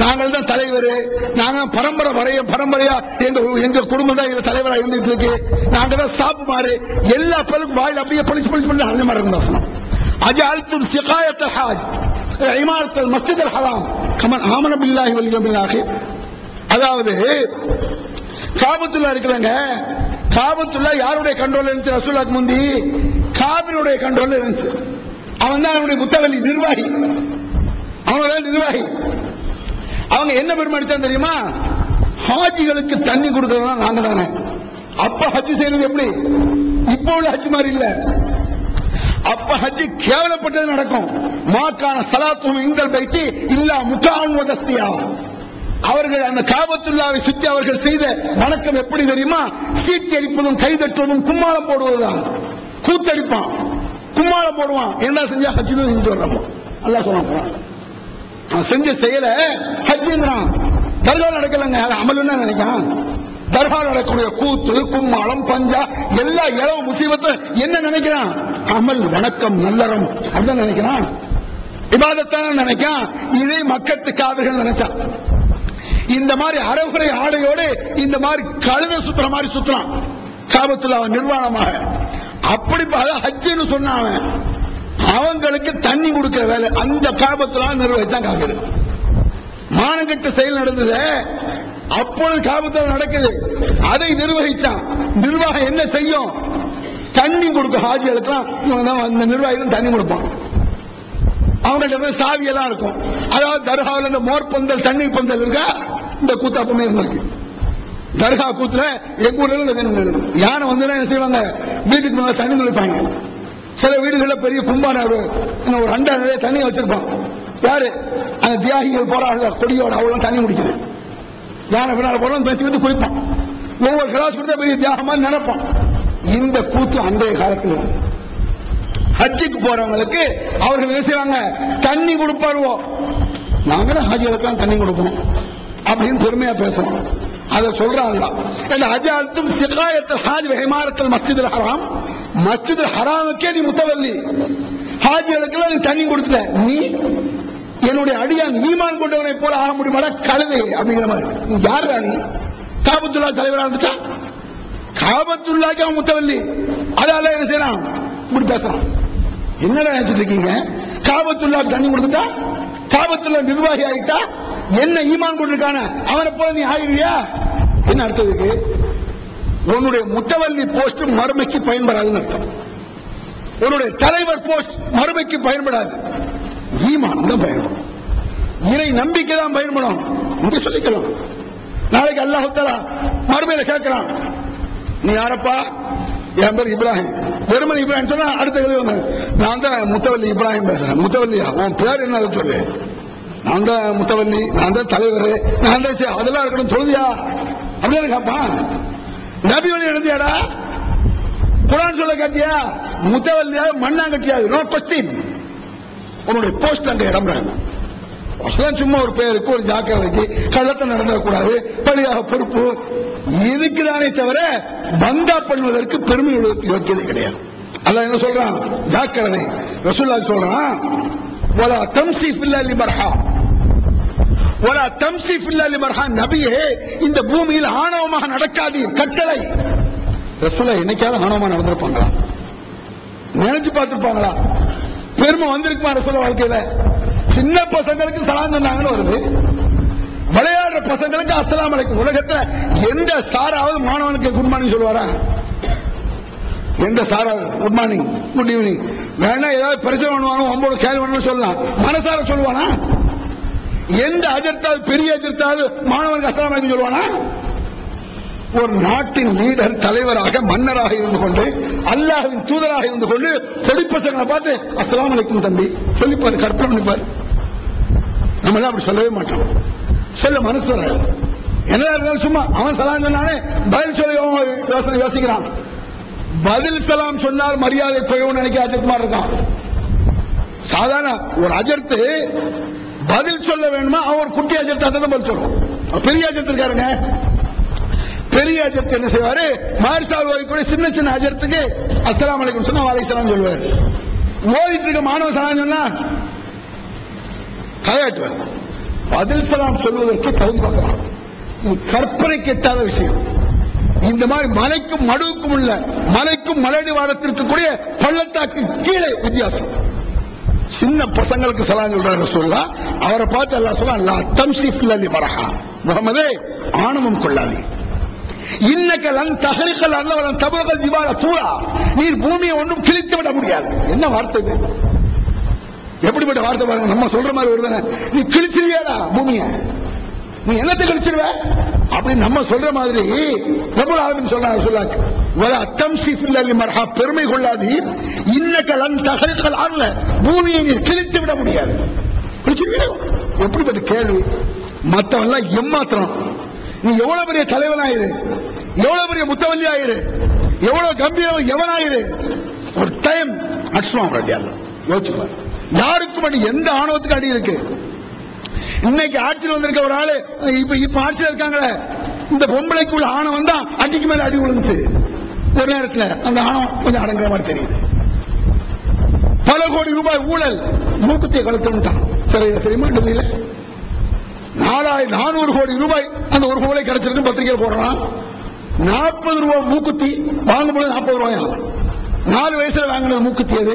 B: நாங்கள் தான் தலைவர், நாங்க பரம்பரையா எங்க குடும்பம் தான் எங்க தலைவரா இருந்துட்டு இருக்கு, நாங்க தான் சாப்பிடுமாறு எல்லா பல்லும் வாயில் அப்படியே பொலிச்சு அந்த மாதிரி இருக்கு வசனம். அஜஅல்தும் சிகாயத்துல் ஹாஜ் இமாரத்துல் மஸ்ஜிதுல் ஹராம் கமன் ஆமன பில்லாஹி வல் யௌமில் ஆகிர். அதாவது காபத்துல்லா இருக்குறாங்க, காபத்துல்லா யாருடைய கண்ட்ரோல் இருந்துச்சு? ரசூலுல்லாஹ்க்கு முந்தி காபிருடைய கண்ட்ரோல் இருந்துச்சு. அவன் தான் அவனுடைய முத்தவல்லி, நிர்வாகி. அவங்க என்ன பெருமாடித்தான் தெரியுமா? ஹாஜிகளுக்கு தண்ணி கொடுக்கறதா நாங்க தானே. அப்ப ஹஜ் செய்யறது எப்படி? இப்ப உள்ள ஹஜ் மாதிரி இல்ல. அப்ப ஹஜ் கேவலப்பட்டது நடக்கும். மாக்கான சலாத்தும் இந்தல் பைத்தி இல்லா முகான் வதஸ்தியா. அவர்கள் அந்த காபத்துல்லாவை சுற்றி அவர்கள் செய்த வணக்கம் எப்படி தெரியுமா? சீட்டி அடிப்பதும் கைதட்டுவதும் கும்மாளம் போடுவதுதான். கூத்தடிப்பான், கும்மாளம் போடுவான். என்ன செஞ்சா ஹஜ் செஞ்சு வர்றோம். அல்லாஹ் சொல்றான், செஞ்ச செயல ஹஜ்ங்கிறான். தர்காவில் நடக்கலங்க, அமல் என்ன நினைக்கான்? தர்காவில் நடக்கக்கூடிய கூத்து, கும்மாளம், பஞ்சா எல்லா இளவு முசீபத்தை என்ன நினைக்கிறான்? அமல், வணக்கம், நல்லறம் அப்படிதான் நினைக்கிறான். இபாதத்தான நினைக்கான். இதே மக்கத்து காவிர்கள் நினைச்சான். இந்த மாதிரி அரைகுறை ஆடையோடு இந்த மாதிரி கழுத சுத்துற மாதிரி சுத்துறான் காபத்துல்லா நிர்வாணமாக. அப்படி ஹஜ்ஜுன்னு சொன்னான். அவங்களுக்கு தண்ணி கொடுக்கிற வேலை அந்த காபத்துல்லா நிர்வகிச்சான் காபிர். மானங்கெட்ட செயல் நடந்தது. அப்பொழுது காபத்துல்லா நடக்குது, அதை நிர்வகிச்சான். நிர்வாகம் என்ன செய்யும்? தண்ணி கொடுக்கும். ஹாஜிகளுக்கு அந்த நிர்வாகிகள் தண்ணி கொடுப்பான். அவங்கள்ட்ட சாவி எல்லாம் இருக்கும். அதாவது தர்காவில் இந்த மோர் பந்தல், தண்ணி பந்தல் இருக்கா, இந்த கூத்தாப்பமே இருக்கு. தர்கா கூத்துல எங்க ஊர்ல யானை வந்து என்ன செய்வாங்க? வீட்டுக்கு மேல தண்ணி தெளிப்பாங்க. சில வீடுகளில் பெரிய கும்பான ஒரு 2 நிறைய தண்ணி வச்சிருப்பான். யாரு? அந்த தியாகிகள் போறாங்க கொடியோட, அவ்வளவு தண்ணி குடிக்குது. யானை பின்னால போறோம் பேசி வந்து குடிப்பான். ஒவ்வொரு கிளாஸ் கொடுத்தா பெரிய தியாகமா நினைப்பான். இந்த கூத்து அன்றைய காலத்தில் ஹஜ்ஜுக்கு போறவங்களுக்கு அவர்கள் என்ன செய்வாங்க? தண்ணி கொடுப்பாருவோம். நாங்க தான் ஹாஜிகளுக்கு தண்ணி கொடுப்போம் அப்படின்னு பெருமையா பேசுறோம். அதை சொல்றாங்க. அஜஅல்தும் சிகாயத்துல் ஹாஜ் வ இமாரத்துல் மஸ்ஜிதுல் ஹராம். மஸ்ஜிதுல் ஹராமுக்கே நீ முத்தவல்லி, ஹாஜிகளுக்கு நீ தண்ணி கொடுக்கல. நீ என்னுடைய அடியான் ஈமான் கொண்டவனை போல ஆக முடியுமாடா கழுதை அப்படிங்கிற மாதிரி. நீ யாரா? நீ காபத்துல்லா தலைவரா இருந்துட்டா? காபத்துல்லாக்கு அவன் முத்தவல்லி. அதால என்ன செய்யறான்? இப்படி பேசுறான். என்னடா நினைச்சிட்டு இருக்கீங்க? காபத்துல்லா தண்ணி கொடுத்துட்டா, காபத்துல்லா நிர்வாகி ஆகிட்டா, என்ன ஈமான் கொண்டிருக்கான அவனை போல நீ ஆகிருவியா? என்ன அர்த்தத்துக்கு? உன்னுடைய முத்தவல்லி போஸ்ட் மறுமைக்கு பயன்படாதுன்னு அர்த்தம். உன்னுடைய தலைவர் போஸ்ட் மறுமைக்கு பயன்படாது. ஈமான் தான் பயன்படும், இறை நம்பிக்கை தான் பயன்படும். இங்க சொல்லிக்கலாம். நாளைக்கு அல்லாஹ் தஆலா மறுமையில கேட்கிறான், நீ யாரப்பா? என் பேர் இப்ராஹிம். வெறுமன் இப்ராஹிம் சொன்னா அடுத்த கேள்வி, நான் தான் முத்தவல்லி இப்ராஹிம் பேசுறேன். முத்தவல்லியா? உன் பேர் என்ன சொல்லு. நான் தான் முத்தவல்லி, நான் தான் தலைவர், நான் தான் அதெல்லாம் இருக்கணும் சொல்லுதியா அப்படின்னு கேட்பான். நபி வழி எழுதியாடா? குர்ஆன் சொல்ல கேட்டியா? முத்தவல்லியா மண்ணாங்கட்டியா? No question. உன்னுடைய போஸ்ட் அங்க இடம்பெறாங்க. சும்மா ஒரு பேருக்கு ஒரு ஜாக்கிரதைக்கு கள்ளத்தை நடந்துடக்கூடாது, பழியாக பொறுப்பு இதுக்குதானே தவிர பந்தா பண்ணுவதற்கு பெருமை யோக்கியதை கிடையாது. அல்லாஹ் என்ன சொல்றான்? ஜாக்கிரதை. ரசூலுல்லாஹ் சொல்றான், வலா தம்சி ஃபில்லா லிமர்ஹா, வலா தம்சி ஃபில்லா லிமர்ஹா. நபியே, இந்த பூமியில் ஆணவமாக நடக்காதீர், கட்டளை. ரசூலுல்லாஹ் என்னைக்காவது ஆணவமாக நடந்திருப்பாங்களா? நினைச்சு பார்த்திருப்பாங்களா? பெருமை வந்திருக்குமா ரசூலுல்லாஹ் வாழ்க்கையில? சின்ன பசங்களுக்கு சலாம் சொன்னாங்கன்னு வருது, விளையாடுற பசங்களுக்கு அஸ்ஸலாமு அலைக்கும். உலகத்துல எந்த சாராவது மாணவனுக்கு குட் மார்னிங் சொல்லுவாரா? எந்த சாராவது குட் மார்னிங், குட் ஈவினிங் வேணா ஏதாவது பரிசு பண்ணுவானோ, 9 கேள்வி வேணும் சொல்லலாம், மனசார சொல்லுவானா? எந்த அஜர்த்தாவது பெரிய அஜர்த்தாவது மாணவனுக்கு அஸ்ஸலாமு அலைக்கும் சொல்லுவானா? ஒரு நாட்டின் லீடர், தலைவராக, மன்னராக இருந்து கொண்டு, அல்லாஹ்வின் தூதராக இருந்து கொண்டு பொடி பசங்களை பார்த்து அஸ்ஸலாமு அலைக்கும் தம்பி சொல்லிப்பாரு, கற்பனை பண்ணிப்பாரு. நம்ம எல்லாம் அப்படி சொல்லவே மாட்டோம். சொல்ல மனசு வராது. என்ன இருந்தாலும் சும்மா அவன் சலாம் சொன்னானே பதில் சொல்ல யோசிக்கிறான். பதில் சலாம் சொன்னால் மரியாதை குறைவு நினைக்க அஜர்த் மாதிரி இருக்கான். சாதாரண ஒரு அஜர்த்து பதில் சொல்ல வேணுமா? அவர் குட்டி அஜர்த்தா தான் பதில் சொல்றோம். பெரிய அஜர்த்து இருக்காருங்க, பெரிய அஜர்த்து என்ன செய்வாரு? மாரிசால் கூட சின்ன சின்ன அஜர்த்துக்கு அஸ்ஸலாமு அலைக்கும் சொன்னா வலைசலாம் சொல்லுவாரு. ஓடிட்டு இருக்க மாணவ சலாம் சொன்னா கையாட்டுவார். பதில் சலாம் சொல்வதற்கு தகுதி பார்க்கலாம். இது கற்பனை கெட்டாத விஷயம். இந்த மாதிரி மலைக்கும் மடுவுக்கும் உள்ள மலைக்கும் மலையடிவாரத்திற்கு கூடிய பள்ளத்தாக்கு கீழே வித்தியாசம். சின்ன பசங்களுக்கு சலாம் சொல்றாரு சொல்லலாம். அவரை பார்த்து அல்லாஹ் சொல்றான், லா தம்சி ஃபில் பரஹா, முஹம்மதே ஆணவம் கொள்ளாதே. இன்னக லன் தஹரிகல் அர்த வலன் தபலகல் ஜிபால தூரா, நீர் பூமியை ஒன்றும் கிழித்து விட முடியாது. என்ன வார்த்தை இது? எப்படிப்பட்ட வார்த்தை பாருங்க. நம்ம சொல்ற மாதிரி வருதானே, நீ கிழிச்சிருவியாடா பூமியை, நீ என்னத்தை கழிச்சிருவ அப்படின்னு நம்ம சொல்ற மாதிரி ரப்பல் ஆலமீன் சொல்றாங்க. வலா தம்சி ஃபில் அர்தி மர்ஹா, பெருமை கொள்ளாதீர். இன்னக லன் தஹரிகல் அர்த, பூமியை நீர் கிழித்து விட முடியாது. கிழிச்சிருவீங்க? எப்படிப்பட்ட கேள்வி! மத்தவெல்லாம் ஏமாத்திரம். நீ எவ்வளவு பெரிய தலைவனாயிரு, எவ்வளவு பெரிய முத்தவல்லி ஆயிரு, எவ்வளவு கம்பீரம் எவனாயிரு, ஒரு டைம் அடிச்சுவான் ரெடியால. யோசிச்சுப்பார், யாருக்கும் அடி, எந்த ஆணவத்துக்கு அடி இருக்கு? இன்னைக்கு ஆட்சியில் வந்திருக்க ஒரு ஆளு, இப்ப ஆட்சியில் இருக்காங்களே, இந்த பொம்பளைக்கு உள்ள ஆணவம் தான் அடிக்கு மேல அடி விழுந்துச்சு. ஒரு நேரத்தில் அந்த ஆணவம் கொஞ்சம் அடங்குற மாதிரி தெரியுது. பல கோடி ரூபாய் ஊழல், மூக்குத்தியை கலத்துட்டான் சிறையில், தெரியுமா? டெல்லியில 400 கோடி ரூபாய் அந்த ஒரு மூளை கிடைச்சிருக்கு, பத்திரிகை போடுறான். 40 ரூபாய் மூக்குத்தி வாங்கும்போது 40 ரூபாயா? 4 வயசுல வாங்கினது மூக்குத்தி. அது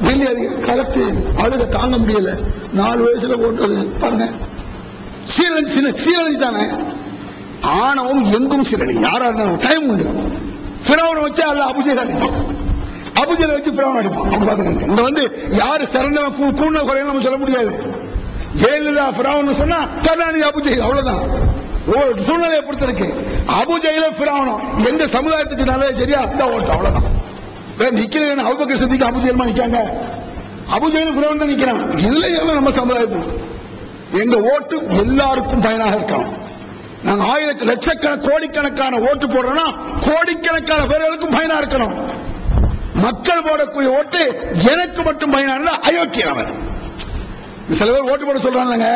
B: டெல்லி அது கலத்து அழுக தாங்க முடியல. 4 வயசுல போட்டது பாருங்க. சீரழிஞ்சானே. ஆணவம் எங்கும் சீரழி. யாரா இருந்தாலும் டைம் உண்டு. ஃபிரௌனை வச்சு அல்ல அபூஜஹல் அடிப்பான், அபூஜஹலை வச்சு ஃபிரௌனை அடிப்பான். அவங்க பாத்துக்கங்க. இங்க வந்து யாரு சிறந்தவன் கூண்ண குறையும் நம்ம சொல்ல முடியாது. ஜெயலலிதா ஃபிரௌன் சொன்னா கருணாநிதி அபூஜஹல், அவ்வளவுதான். சூழ்நிலையை பொறுத்த இருக்கு. அபூஜஹலும் ஃபிரௌனும் எந்த சமுதாயத்துக்கு நல்லது சரியா அதான் ஓட்டு, அவ்வளவுதான். நிக்கிறது அபூபக்கர் சித்திக் அபூஜஹலுமா நிக்காங்க? அபூஜஹலும் ஃபிரௌன் தான் நிக்கிறான். இதுல எல்லாம் நம்ம சமுதாயத்துக்கு எங்க ஓட்டு எல்லாருக்கும் பயனாக இருக்கணும். நாங்க லட்சக்கணக்கான கோடிக்கணக்கான ஓட்டு போடுறோம்னா கோடிக்கணக்கான பேர்களுக்கும் பயனா இருக்கணும். மக்கள் போடக்கூடிய ஓட்டு எனக்கு மட்டும் பயனா இருந்தா அயோக்கியம் அவன். சில பேர் ஓட்டு போட சொல்றாங்க,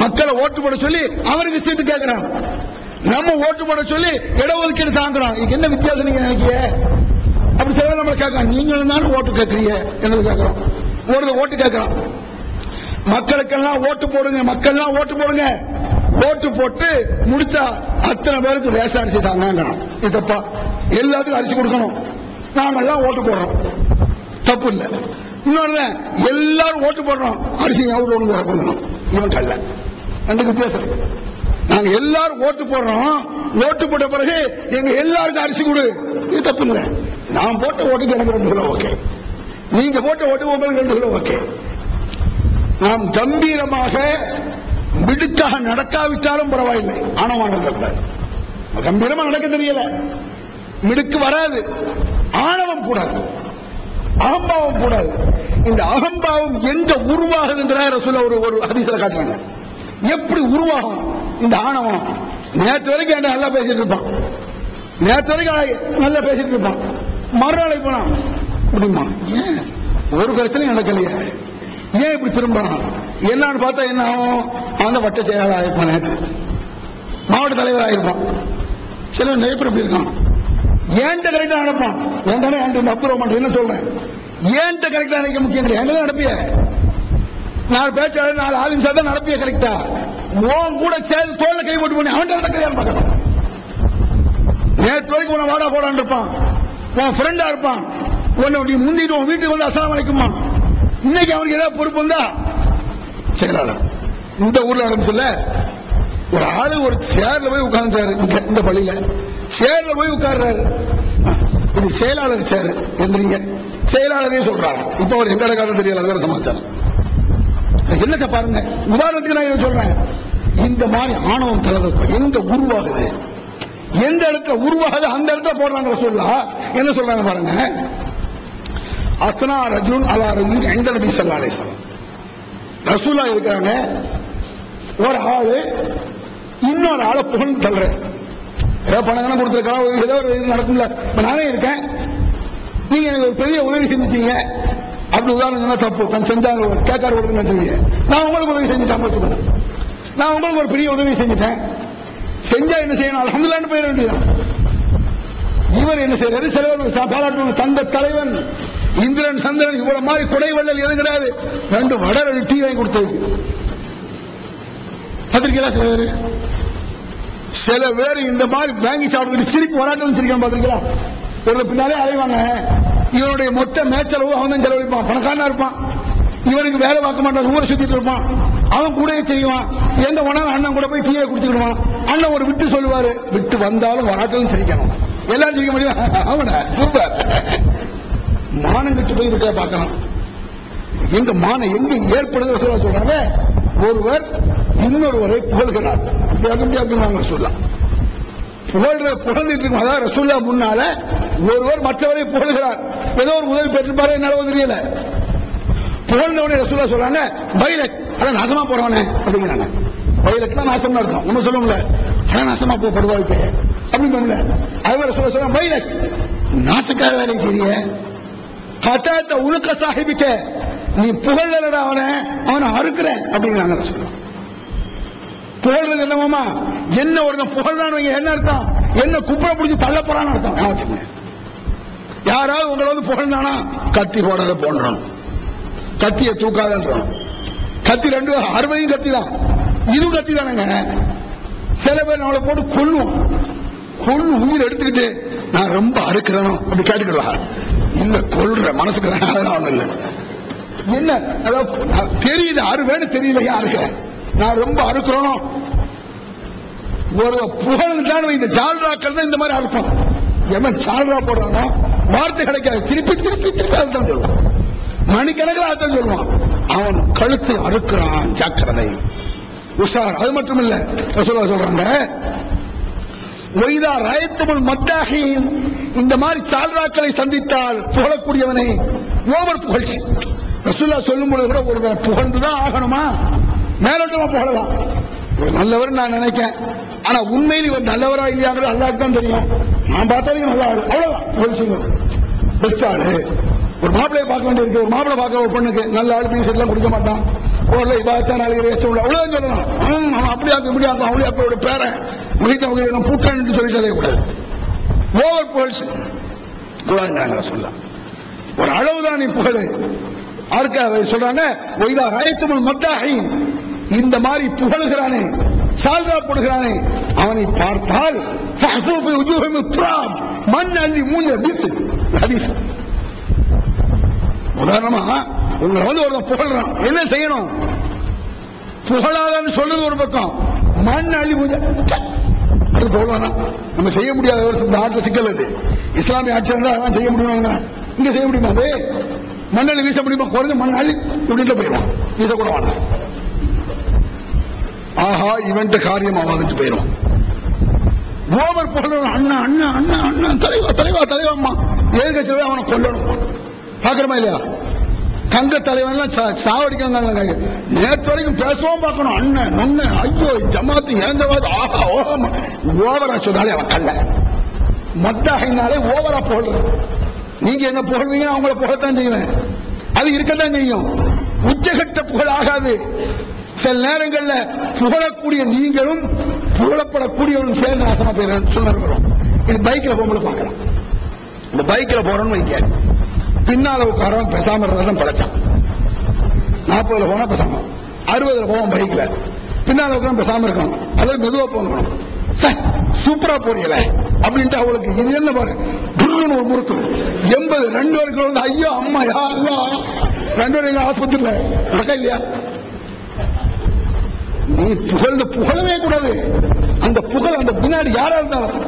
B: மக்களை ஓட்டு போட சொல்லி அவருக்கு சீட்டு கேட்கிறான். நம்ம ஓட்டு போட சொல்லி இடஒதுக்கீடு தாங்குறோம். என்ன வித்தியாசம் நீங்க நினைக்கிறீங்க? அப்படி சில பேர் நம்ம கேட்கலாம், நீங்க இருந்தாலும் ஓட்டு கேட்கறீங்க, என்னது கேட்கிறோம், ஓட்டு கேட்கிறோம். மக்களுக்கெல்லாம் ஓட்டு போடுங்க, மக்கள்லாம் ஓட்டு போடுங்க. ஓட்டு போட்டு முடிச்சா அத்தனை பேருக்கு ரேஷன் அரிசி தாங்க. இதப்பா எல்லாத்துக்கும் அரிசி கொடுக்கணும். நாங்கெல்லாம் ஓட்டு போடுறோம், தப்பு இல்லை. இன்னொன்னு, எல்லாரும் ஓட்டு போடுறோம், அரிசி எவ்வளவு ஒண்ணு இவன் கல்ல. ரெண்டுக்கு வித்தியாசம். நாங்க எல்லாரும் ஓட்டு போடுறோம், ஓட்டு போட்ட பிறகு எங்க எல்லாருக்கும் அரிசி கொடு, இது தப்பு இல்லை. நான் போட்ட ஓட்டுக்கு எனக்கு 2 கிலோ ஓகே, நீங்க போட்ட ஓட்டுக்கு உங்களுக்கு 2 கிலோ ஓகே. நாம் கம்பீரமாக மிடுக்காக நடக்காவிட்டாலும் பரவாயில்லை, ஆணவம் நடக்கக்கூடாது. கம்பீரமா நடக்க தெரியல, மிடுக்கு வராது. ஆணவம் கூடாது, அகம்பாவம் கூடாது. இந்த அகம்பாவம் எங்க உருவாகுதுங்கிற ரசூலுல்லாஹ் ஒரு ஹதீஸ்ல காட்டுறாங்க. எப்படி உருவாகும் இந்த ஆணவம்? நேற்று வரைக்கும் என்ன நல்லா பேசிட்டு இருப்பான், நேற்று வரைக்கும் நல்லா பேசிட்டு இருப்பான், மறுநாளை போனா அப்படிமா, ஏன் ஒரு பிரச்சனையும் நடக்கலையே, ஏன் இப்படி திரும்பணும்? என்னன்னு பார்த்தா என்ன ஆகும்? அந்த வட்ட செயலாளர் ஆயிருப்பான், நேற்று மாவட்ட தலைவர் ஆயிருப்பான். சில நெய்பர் எப்படி இருக்கான், ஏன்ட்ட கரெக்டா நடப்பான். ஏன்டானே என்கிட்ட அப்புறம் மாட்டேன் என்ன சொல்றேன், ஏன்ட்ட கரெக்டா நினைக்க முக்கியம் கிடையாது. எங்க நடப்பிய 4 பேச்சாளர் 4 ஆளும் தான் நடப்பிய கரெக்டா. உன் கூட சேர்ந்து தோல்ல கை போட்டு பண்ணி அவன் நடக்கிறியான்னு பார்க்கணும். நேற்று வரைக்கும் உன வாடா போடான்னு இருப்பான், உன் ஃப்ரெண்டா இருப்பான், உன்னை முந்திட்டு உன் வீட்டுக்கு வந்து அஸ்ஸலாமு அலைக்குமா. இன்னைக்கு அவனுக்கு ஏதாவது பொறுப்பு வந்தா செயலாளர். இந்த ஊர்ல ஆரம்பிச்சுல ஒரு ஆளு ஒரு சேர்ல போய் உட்கார்ந்தாரு, இந்த பள்ளியில சேர்ல போய் உட்கார்றாரு. இது செயலாளர் சேர் எந்திரிங்க, செயலாளரே சொல்றாங்க. இப்ப அவர் எங்க இடக்காரன்னு தெரியல, அது சமாச்சாரம். என்னத்தை பாருங்க, உதாரணத்துக்கு நான் இதை சொல்றேன். இந்த மாதிரி ஆணவம் தலைவர் எங்க உருவாகுது, எந்த இடத்துல உருவாகுது அந்த இடத்துல போடுறாங்க. ரசூலுல்லாஹ் என்ன சொல்றாங்க பாருங்க, அஸ்னா ரஜுன் அலா ரஜுன் இன்த நபி ஸல்லல்லாஹு அலைஹி வஸல்லம். ரசூலுல்லாஹ் இருக்காங்க, ஒரு ஆளு இன்னொரு ஆளை புகழ்ந்து தள்ளுற, ஏதோ பணம் கொடுத்துருக்கான், ஏதோ ஒரு இது நடக்கும்ல. இப்ப நானே இருக்கேன், நீங்க எனக்கு ஒரு பெரிய உதவி செஞ்சுட்டீங்க, அப்படி உதாரணம் சொன்னா தப்பு. தான் செஞ்சாங்க கேட்காரு கொடுக்குன்னு சொல்லுவீங்க. நான் உங்களுக்கு உதவி செஞ்சுட்டேன் வச்சுக்கோங்க. நான் உங்களுக்கு ஒரு பெரிய உதவி செஞ்சுட்டேன். செஞ்சா என்ன செய்யணும்? அல்ஹம்துலில்லாஹ்னு போயிட வேண்டியதான். இவர் என்ன செய்யறாரு? சிலவர் பாராட்டுவாங்க, தந்த தலைவன் இந்திரன் சந்திரன் இவ்வளவு மாதிரி கொடை வள்ளல் எது கிடையாது. 2 வடை 2 டீ வாங்கி கொடுத்தது. பாத்திருக்கீங்களா? சில பேர் இந்த மாதிரி வாங்கி சாப்பிட்டு சிரிப்பு வராட்டம் சிரிக்காம பாத்திருக்கீங்களா? ஒரு பின்னாலே அலைவாங்க. இவனுடைய மொத்த மேச்சலவு அவன் தான் செலவழிப்பான். பணக்காரனா இருப்பான். இவனுக்கு வேலை பார்க்க மாட்டான். ஊரை சுத்திட்டு இருப்பான். அவன் கூடயே தெரியுவான். எங்க போனாலும் அண்ணன் கூட போய் டீயை குடிச்சுக்கிடுவான். அண்ணன் ஒரு விட்டு சொல்லுவாரு. விட்டு வந்தாலும் வராட்டம் சிரிக்கணும். எல்லாரும் சிரிக்க முடியும். அவன சூப்பர். மானம் கிட்டு போய் இருக்க பார்க்கலாம். எங்க மானம் எங்க ஏற்படுது சொல்றாங்க. ஒருவர் இன்னொருவரை புகழ்கிறார். சொல்லலாம் புகழ்ந்துட்டு இருக்கும். அதாவது ரசூல்லா முன்னால ஒருவர் மற்றவரை புகழ்கிறார். ஏதோ ஒரு உதவி பெற்றிருப்பாரு, என்னால தெரியல. புகழ்ந்தவனே ரசூல்லா சொல்றாங்க, பைலக் அதான் நாசமா போறவனே அப்படிங்கிறாங்க. பைலக்னா நாசம் அர்த்தம். நம்ம சொல்லுவோம்ல, அதான் நாசமா போடுவாய் பே அப்படின்னு. அதுவே ரசூல்லா சொல்றாங்க, பைலக் நாசக்கார வேலை செய்ய கட்டாத்த உனக்க சாஹிபிக்க நீ புகழலடா அவனை அறுக்கிறேன் அப்படிங்கிறாங்க ரசூல்லா. புகழ்றது என்னமாமா? என்ன ஒருத்தன் புகழ்றான் என்ன அர்த்தம்? என்ன குப்பரை பிடிச்சி தள்ள போறான்னு அர்த்தம். யாராவது உங்களை வந்து புகழ்ந்தானா கத்தி போடாத போன்றான், கத்தியை தூக்காதன்றான். கத்தி 2 அறுவையும் கத்தி தான், இது கத்தி தானங்க. சில பேர் நம்மளை போட்டு கொல்லுவோம். உயிர் எடுத்துக்கிட்டு நான் ரொம்ப அறுக்கிறேன் அப்படி கேட்டுக்கிடுவா. இல்ல கொல்ற மனசுக்கு இல்லை. என்ன தெரியுது அறுவேன்னு தெரியல யாருக்கு. நான் ரொம்ப அறுக்கிறோம். ஒரு புகழ்தான் இந்த ஜால்ராக்கள் தான் இந்த மாதிரி அறுப்போம். எவன் ஜால்ரா போடுறானோ வார்த்தை கிடைக்காது. திருப்பி திருப்பி திருப்பி அர்த்தம் சொல்லுவான். மணிக்கணக்கில் அர்த்தம் சொல்லுவான். அவன் கழுத்தை அறுக்கிறான். ஜாக்கிரதை, உஷார். அது மட்டும் இல்ல, சொல்றாங்க ஒய்தா ராயத்துமுல் மத்தாஹீன், இந்த மாதிரி சால்ராக்களை சந்தித்தால் புகழக்கூடியவனை ஓவர் புகழ்ச்சி. ரசூல்லா சொல்லும் பொழுது கூட ஒரு புகழ்ந்துதான் ஆகணுமா? மேலோட்டமா புகழலாம். ஒரு நல்லவர் நான் நினைக்கிறேன். ஆனா உண்மையில் இவர் நல்லவரா இல்லையாங்கிறது அல்லாஹ்க்கு தான் தெரியும். நான் பார்த்தாலும் நல்லா ஆளு, அவ்வளவுதான் புகழ்ச்சிங்க. பெஸ்ட் ஆளு. ஒரு மாப்பிளையை பார்க்க வேண்டியிருக்கு. ஒரு மாப்பிளை பார்க்க ஒரு பொண்ணுக்கு நல்ல ஆளு பீஸ் எல்லாம் குடிக்க மாட்டான். ஒரு பார்த்தா நாளைக்கு ரேஸ் உள்ள அவ்வளவுதான் சொல்லணும். அவன் அப்படியாக்கும் இப்படியாக்கும் அவளியாக்கோட பேரை முகித்த பூட்டான்னு சொல்லிட்டாலே கூடாது. ஓவர் புகழ்ச்சி கூடாதுங்கிறாங்க சொல்லலாம். ஒரு அளவுதான் நீ புகழு. அதுக்காக சொல்றாங்க ஒய்தா ராயத்துமுல் மத்தாஹீன், இந்த மாதிரி புகழுகிறானே சால்ரா போடுகிறானே அவனை பார்த்தால் மண் அள்ளி மூஞ்ச வீசு. உதாரணமா உங்களை வந்து ஒரு புகழ்றான், என்ன செய்யணும்? புகழாதான்னு சொல்றது ஒரு பக்கம், மண் அள்ளி மூஞ்ச அது போடுவானா? நம்ம செய்ய முடியாத ஒரு நாட்டில் சிக்கல். அது இஸ்லாமிய ஆட்சி இருந்தால் அதெல்லாம் செய்ய முடியுமா? இங்க செய்ய முடியுமா? அது மண்ணள்ளி வீச முடியுமா? குறைஞ்ச மண் அள்ளி இப்படின்ட்டு போயிடுவான். வீசக்கூட வேண்டாம். ஆஹா இவன்ட்டு காரியம் ஆகாதுட்டு போயிடுவான். ஓவர் புகழணும். அண்ணா அண்ணா அண்ணா அண்ணா தலைவா தலைவா தலைவாம்மா எதிர்கட்சி அவனை கொல்லணும். பாக்குறமா இல்லையா? தங்க தலைவன் சாவடிக்கணும். நேற்று வரைக்கும் பேசவும் பார்க்கணும். அண்ணன் நொண்ண ஐயோ ஜமாத்து ஏந்தவாது ஆஹா ஓஹா ஓவரா சொன்னாலே அவன் கல்ல. மத்தாகினாலே ஓவரா புகழ்றது. நீங்க என்ன புகழ்வீங்க அவங்கள புகழத்தான் செய்வேன். அது இருக்கத்தான் செய்யும். உச்சகட்ட புகழ் ஆகாது. சில நேரங்கள்ல புகழக்கூடிய நீங்களும் புகழப்படக்கூடியவரும் சேர்ந்து நாசமா போயிடும் சொன்னது வரும். இது பைக்ல போகும்போது பார்க்கலாம். இந்த பைக்ல போறோம்னு வைக்க, பின்னால உட்காரவன் பேசாம இருந்தாலும் பழச்சான். 40ல போனா பேசாம, 60ல போவான் பைக்ல. பின்னால உட்கார பேசாம இருக்கணும். அதாவது மெதுவா போகணும். சூப்பரா போறீங்கள அப்படின்ட்டு அவளுக்கு இது என்ன பாரு ஒரு முறுக்கு 80 2 வரைக்கும் வந்து ஐயோ அம்மா யா அல்லா 2 வரைக்கும் ஆஸ்பத்திரியில நடக்க இல்லையா? நீ புகழவே கூடாது. அந்த புகழ் அந்த பின்னாடி யாரா இருந்தாலும்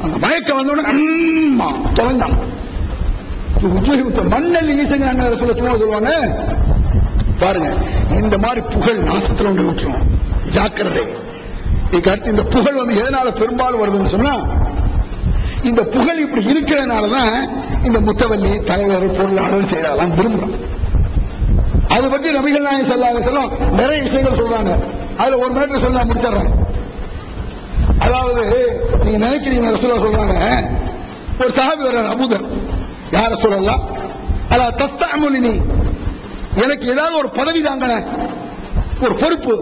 B: அந்த மயக்கம் வந்தோடனே அம்மா தொலைஞ்சான். மண்ணல்லி நீசங்க சொல்லுவாங்க பாருங்க. இந்த மாதிரி புகழ் நாசத்துல ஒன்று விட்டுரும். ஜாக்கிரதை. அடுத்து இந்த புகழ் வந்து எதனால பெரும்பாலும் வருதுன்னு சொன்னா, இந்த புகழ் இப்படி இருக்கிறதுனாலதான் இந்த முத்தவல்லி தலைவர் பொருளாளர் செய்யலாம் விரும்புறோம். அதை பற்றி நபிகள் நாயகம் ஸல்லல்லாஹு அலைஹி வஸல்லம் நிறைய விஷயங்கள் சொல்றாங்க. அதுல ஒரு மேட்டர் சொல்ல முடிச்சிடறேன். அதாவது நீங்க நினைக்கிறீங்க ரசூலுல்லாஹ் சொல்றாங்க, ஒரு சஹாபி வர்றார் அபூதர், யா ரசூலல்லாஹ் அலா தஸ்தஅமுலினி எனக்கு ஏதாவது ஒரு பதவி தாங்க, ஒரு பொறுப்பு.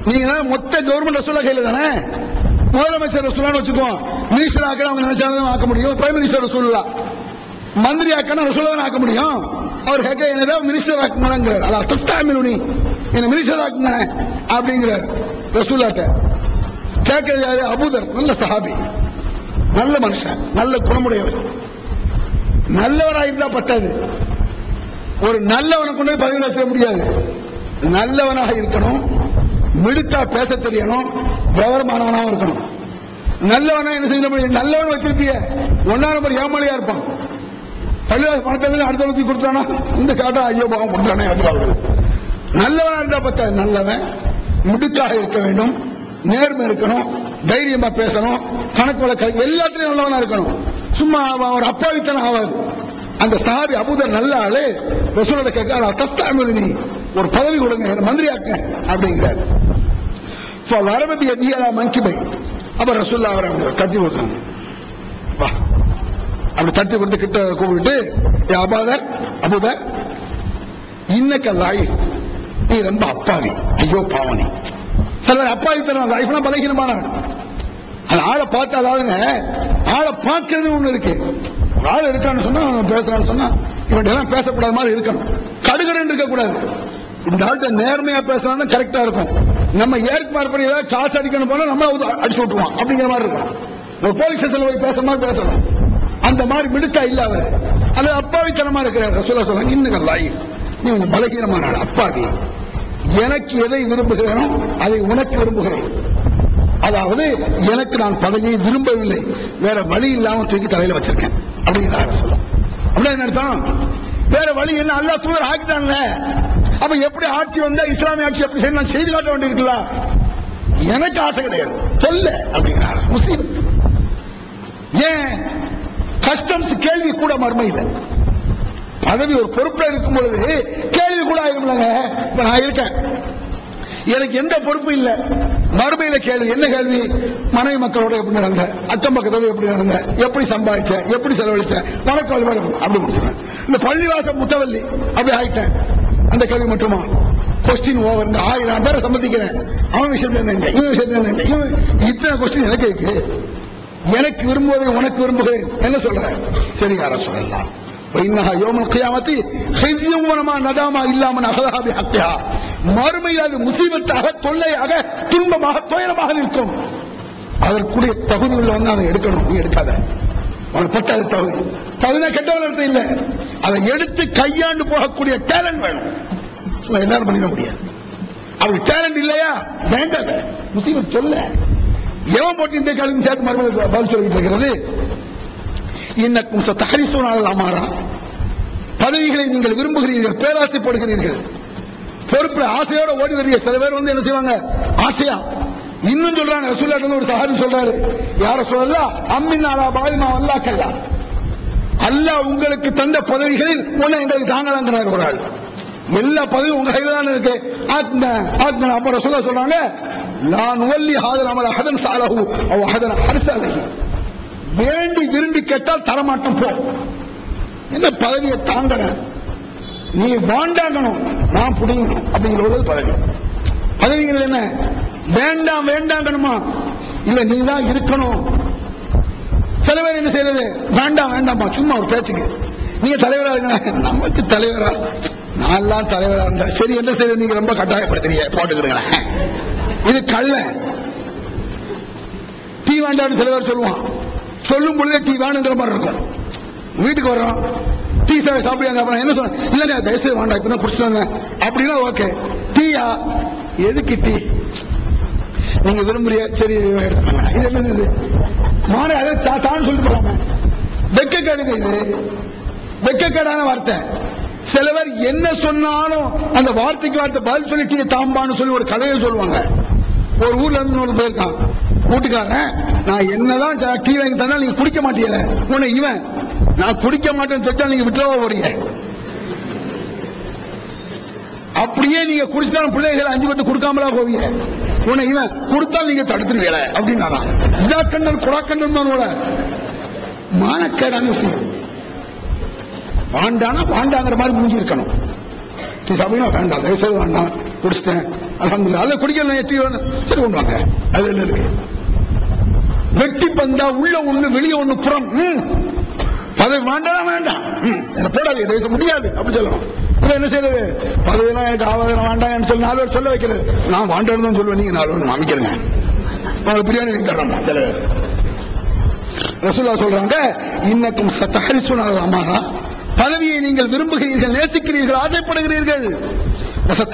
B: நீங்க மொத்த கவர்மெண்ட் ரசூலா கையில தானே. முதலமைச்சர் ரசூலான்னு வச்சுக்கோ, மினிஸ்டர் ஆக்க அவங்க நினைச்சாலும் ஆக்க முடியும். பிரைம் மினிஸ்டர் ரசூலா, மந்திரி ஆக்கணும் ரசூலா ஆக்க முடியும். அவர் கேட்க என்னதான் மினிஸ்டர் ஆக்குங்கிறார். அதான் தஸ்தாமிலுனி, என்ன மினிஸ்டர் ஆக்குங்க அப்படிங்கிறார் ரசூலாட்ட. கேட்கறது யாரு? அபூதர், நல்ல சஹாபி, நல்ல மனுஷன், நல்ல குணமுடையவர். நல்லவராயிருந்தா பட்டாது. ஒரு நல்லவனை கொண்டு போய் பதவியில் வச்சிட முடியாது. நல்லவனாக இருக்கணும், மிடுக்கா பேச தெரியணும், விவரமானவனாக இருக்கணும். நல்லவனா என்ன செய்ய முடியும்? நல்லவன் வச்சிருப்பிய ஒன்னா நம்பர் ஏமாளியா இருப்பான். பள்ளிவாச பணத்தை அடுத்த கொடுத்தானா இந்த காட்டா ஐயோ பாவம் கொடுத்தானே. நல்லவனா இருந்தா பத்தாது. நல்லவன் மிடுக்காக இருக்க வேண்டும், நேர்மை இருக்கணும், தைரியமா பேசணும், கணக்கு வழக்கு எல்லாத்திலையும் நல்லவனா இருக்கணும். சும்மா ஒரு அப்பாவித்தனம் ஆகாது. அந்த சஹாபி அபூதர் நல்ல ஆளு. ரசூலோட கேட்க தஸ்தாமிலுனி, ஒரு பதவி கொடுங்க, மந்திரியாக்க அப்படிங்கிறார். வரபி அதிகா மங்கிபை. அப்ப ரசூல்லா அவரை கட்டி கொடுத்தாங்க. அப்படி தட்டி கொடுத்து கிட்ட கூப்பிட்டு, அபூதர் அபூதர் இன்னக்க லாயிஃப், நீ ரொம்ப அப்பாவி, ஐயோ பாவனி. சிலர் அப்பாவி தருவாங்க, லைஃப்லாம் பலகீனமான ஆளை பார்த்து, அதாவதுங்க ஆளை பார்க்கறது ஒண்ணு இருக்கு. ஒரு ஆள் இருக்கான்னு சொன்னா, பேசுறான்னு சொன்னா இவன் எல்லாம் பேசக்கூடாத மாதிரி இருக்கணும், கடுகடுன்னு இருக்க கூடாது. இந்த ஆள்கிட்ட நேர்மையா பேசுறான்னு கரெக்டா இருக்கும். நம்ம ஏற்பாடு பண்ணி ஏதாவது காசு அடிக்கணும் போனா நம்ம அடிச்சு விட்டுருவோம் அப்படிங்கிற மாதிரி இருக்கும். ஒரு போலீஸ் ஸ்டேஷன்ல போய் பேசுற மாதிரி பேசணும். அந்த மாதிரி மிடுக்கா இல்ல அவர். அது அப்பாவித்தனமா இருக்கிறார். ரசூலா சொல்றாங்க, இன்னும் லைஃப் நீ கொஞ்சம் பலகீனமான அப்பாவி, எனக்கு எதை விரும்புகிறேனோ அதை உனக்கு விரும்புகிறேன். அதாவது எனக்கு நான் பதவியை விரும்பவில்லை, வேற வழி இல்லாம தூக்கி தலையில வச்சிருக்கேன் அப்படிங்கிறார் ரசூலா. அப்படின்னா என்ன அர்த்தம்? வேற வழி என்ன? அல்லாஹ் தூதர் ஆக்கிட்டாங்க. அப்ப எப்படி ஆட்சி வந்தா இஸ்லாமிய ஆட்சி எப்படி செய்ய நான் செய்து காட்ட வேண்டியிருக்கல. எனக்கு ஆசை கிடையாது, சொல்ல அப்படிங்கிறார். முஸ்லீம் ஏன் கஸ்டம்ஸ் கேள்வி கூட மர்மையில பதவி ஒரு பொறுப்புல இருக்கும் பொழுது கேள்வி கூட ஆயிருக்கலாங்க. இப்ப நான் இருக்கேன், எனக்கு எந்த பொறுப்பும் இல்ல, மறுமையில கேள்வி. என்ன கேள்வி? மனைவி மக்களோட எப்படி நடந்த, அக்கம் பக்கத்தோட எப்படி நடந்த, எப்படி சம்பாதிச்ச, எப்படி செலவழிச்ச, வணக்க வழிபாடு அப்படி முடிச்சுட்டேன். இந்த பள்ளிவாசம் முத்தவல்லி அப்படி ஆயிட்டேன், அந்த கேள்வி மட்டுமா? Question over. இந்த 1000 பேரை சம்மதிக்கிறேன், அவன் விஷயத்துல என்ன, இவன் விஷயத்துல என்ன, இவன் இத்தனை கொஸ்டின் எனக்கு இருக்கு. எனக்கு விரும்புவதை உனக்கு விரும்புகிறேன் என்ன சொல்ற? சரி யார சொல்லலாம். மறுமையில் அது முசீபத்தாக, தொல்லையாக, துன்பமாக, துயரமாக நிற்கும். அதற்குரிய தகுதி உள்ளவன் அதை எடுக்கணும். நீ எடுக்காத, அவனுக்கு பத்தாது தகுதி. தகுதினா கெட்டவன் அர்த்தம் இல்லை, அதை எடுத்து கையாண்டு போகக்கூடிய டேலண்ட் வேணும். எல்லாரும் பண்ணிட முடியாது. அவருக்கு டேலண்ட் இல்லையா வேண்டாத, முசீபத் சொல்ல. எவன் போட்டு இந்த காலம் சேர்த்து மறுபடியும் பதில் சொல்லிட்டு இருக்கிறது. இன்னக்கும் சத்தஹரிசூனல் அமாரா, பதவிகளை நீங்கள் விரும்புகிறீர்கள், பேராசைப்படுகிறீர்கள், பொறுப்பு ஆசையோட ஓடி வருகிற சில பேர் வந்து என்ன செய்வாங்க, ஆசையா. இன்னும் சொல்றாங்க, ரசூலுல்லாஹி ஒரு சஹாபி சொல்றாரு, யா ரசூலல்லாஹ் அம்மின்னா பாலிமா வல்லாக்கல்லா, அல்லாஹ் உங்களுக்கு தந்த பதவிகளில் ஒண்ணு எங்களுக்கு தாங்கலாங்கிறார் ஒரு ஆள். எல்லா பதவியும் உங்க கையில தான் இருக்கு. அப்ப ரசூலுல்லாஹ் சொல்றாங்க, லா நுவல்லி ஹாதல் அமல் அஹதன் ஸஅலஹு அவ் அஹதன் ஹர்ஸலஹு, வேண்டி விரும்பி கேட்டால் தரமாட்டம் போ. என்ன பதவியை தாங்கன, நீ வாண்டாங்கணும், நான் புடிங்கணும் அப்படிங்கிற பதவி. பதவிகள் என்ன? வேண்டாம் வேண்டாங்கணுமா? இல்ல நீ தான் இருக்கணும். சில பேர் என்ன செய்யறது, வேண்டாம் வேண்டாமா, சும்மா ஒரு பேச்சுக்கு. நீங்க தலைவரா இருக்க, நமக்கு தலைவரா, நான் தலைவரா இருந்தா சரி, என்ன செய்யறது, நீங்க ரொம்ப கட்டாயப்படுத்துறீங்க, போட்டுக்கிறீங்களா? இது கள்ள. டீ வேண்டாம்னு சில பேர் சொல்லுவான், சொல்லும் பொழுதே டீ வேணுங்கிற மாதிரி இருக்கும். வீட்டுக்கு வர்றோம், டீ சாப்பிடுங்க, அப்புறம் என்ன சொல்ல, இல்லைங்க தயவுசெய்து வேண்டாம், இப்பதான் குடிச்சுட்டாங்க அப்படின்னா ஓகே. டீயா? எதுக்கு டீ? நீங்க விரும்புறிய, சரி எடுத்துக்கோங்க. இது என்னது மாறி, அதை தான் சொல்லிட்டு போறாங்க. வெக்கக்கேடுங்க, இது வெக்கக்கேடான வார்த்தை. சில பேர் என்ன சொன்னாலும் அந்த வார்த்தைக்கு வார்த்தை பதில் சொல்லி டீ தாம்பான்னு சொல்லி ஒரு கதையை சொல்லுவாங்க. ஒரு ஊர்ல இருந்து ஒரு போயிருக்கான் வீட்டுக்காரன், நான் என்னதான் டீ வாங்கி தந்தா நீங்க குடிக்க மாட்டீங்க, உன்னை இவன் நான் குடிக்க மாட்டேன்னு சொல்லிட்டா நீங்க விட்டுறவா போறீங்க, அப்படியே நீங்க குடிச்சாலும் பிள்ளைகளை 5 பத்து கொடுக்காமலா போவீங்க, உன்னை இவன் கொடுத்தா நீங்க தடுத்துருவீங்கள அப்படின்னா இதாக்கண்ணன் குடாக்கண்ணன் தான் மானக்கேடான விஷயம். வாண்டானா வாண்டாங்கிற மாதிரி மூஞ்சி இருக்கணும். சபையா வேண்டாம், தயவுசெய்து வேண்டாம், குடிச்சிட்டேன் அல்ஹம்துலில்லாஹ். அல்ல குடிக்கல சரி ஒண்ணு வாங்க, அது என்ன இருக்கு? வெட்டி பந்தா உள்ள ஒண்ணு வெளியே ஒண்ணு புறம், பதவி வேண்டாம் வேண்டாம் போடாது, தயவு முடியாது அப்படி சொல்லணும். என்ன செய்யறது? பதவியெல்லாம் எனக்கு ஆவாதம் வேண்டாம் சொல்லி 4 பேர் சொல்ல வைக்கிறது. நான் வாண்டான்னு சொல்லுவேன், நீங்க 4 பேர் அமைக்கிறேங்க, உங்களுக்கு பிரியாணி வைக்கிறோம். சில ரசூலுல்லாஹ் சொல்றாங்க, இன்னக்கும் சத்தஹரிசுன அமாரா, பதவியை நீங்கள் விரும்புகிறீர்கள், நேசிக்கிறீர்கள், ஆசைப்படுகிறீர்கள்.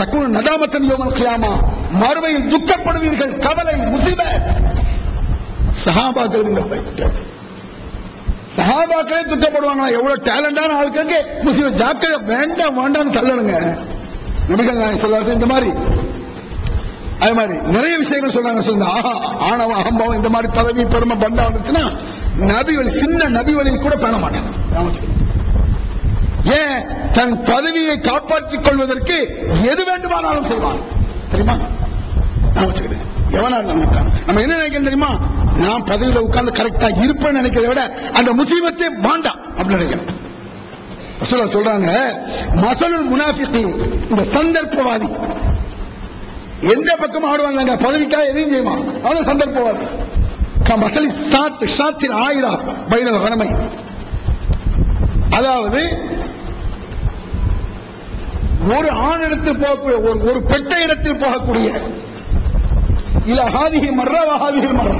B: தக்குன நதாமத்தன் யௌமல் கியாமா, மறுமையில் துக்கப்படுவீர்கள், கவலை முஸீபத். சஹாபாக்களே துக்கப்படுவாங்க. எவ்வளவு டேலண்டான ஆட்களுக்கு முஸ்லிம் ஜாக்கிரதை, வேண்டாம் வேண்டாம் தள்ளணுங்க. நபிகள் நாயகம் ஸல்லல்லாஹு அலைஹி வஸல்லம் இந்த மாதிரி அதே மாதிரி நிறைய விஷயங்கள் சொல்றாங்க. ஆணவ அகம்பாவம் இந்த மாதிரி பதவி பெருமை பந்தா வந்துச்சுன்னா நபி வழி, சின்ன நபி வழி கூட பேண மாட்டாங்க. ஏன்? தன் பதவியை காப்பாற்றிக் கொள்வதற்கு எது வேண்டுமானாலும் செய்வான். தெரியுமா? எவனா நம்ம என்ன நினைக்கிறோம் தெரியுமா? நான் பதவியில உட்கார்ந்து கரெக்டா இருப்பேன்னு நினைக்கிறத விட அந்த முசீபத்தே வேண்டாம் அப்படின்னு நினைக்கிறேன். ரசூலுல்லாஹ் சொல்றாங்க, மஸலுல் முனாஃபிகி, இந்த சந்தர்ப்பவாதி எந்த பக்கம் ஆடுவாங்க, பதவிக்காக எதையும் செய்வான், அவன் சந்தர்ப்பவாதி. மஸலி ஷாத்தின் ஆயிரா பைனல் கனமை, அதாவது ஒரு ஆணிடத்தில் போகக்கூடிய, ஒரு பெட்ட இடத்தில் போகக்கூடிய, இல்ல ஹாதிஹி மர்ரா வஹாதிஹி மர்ரா,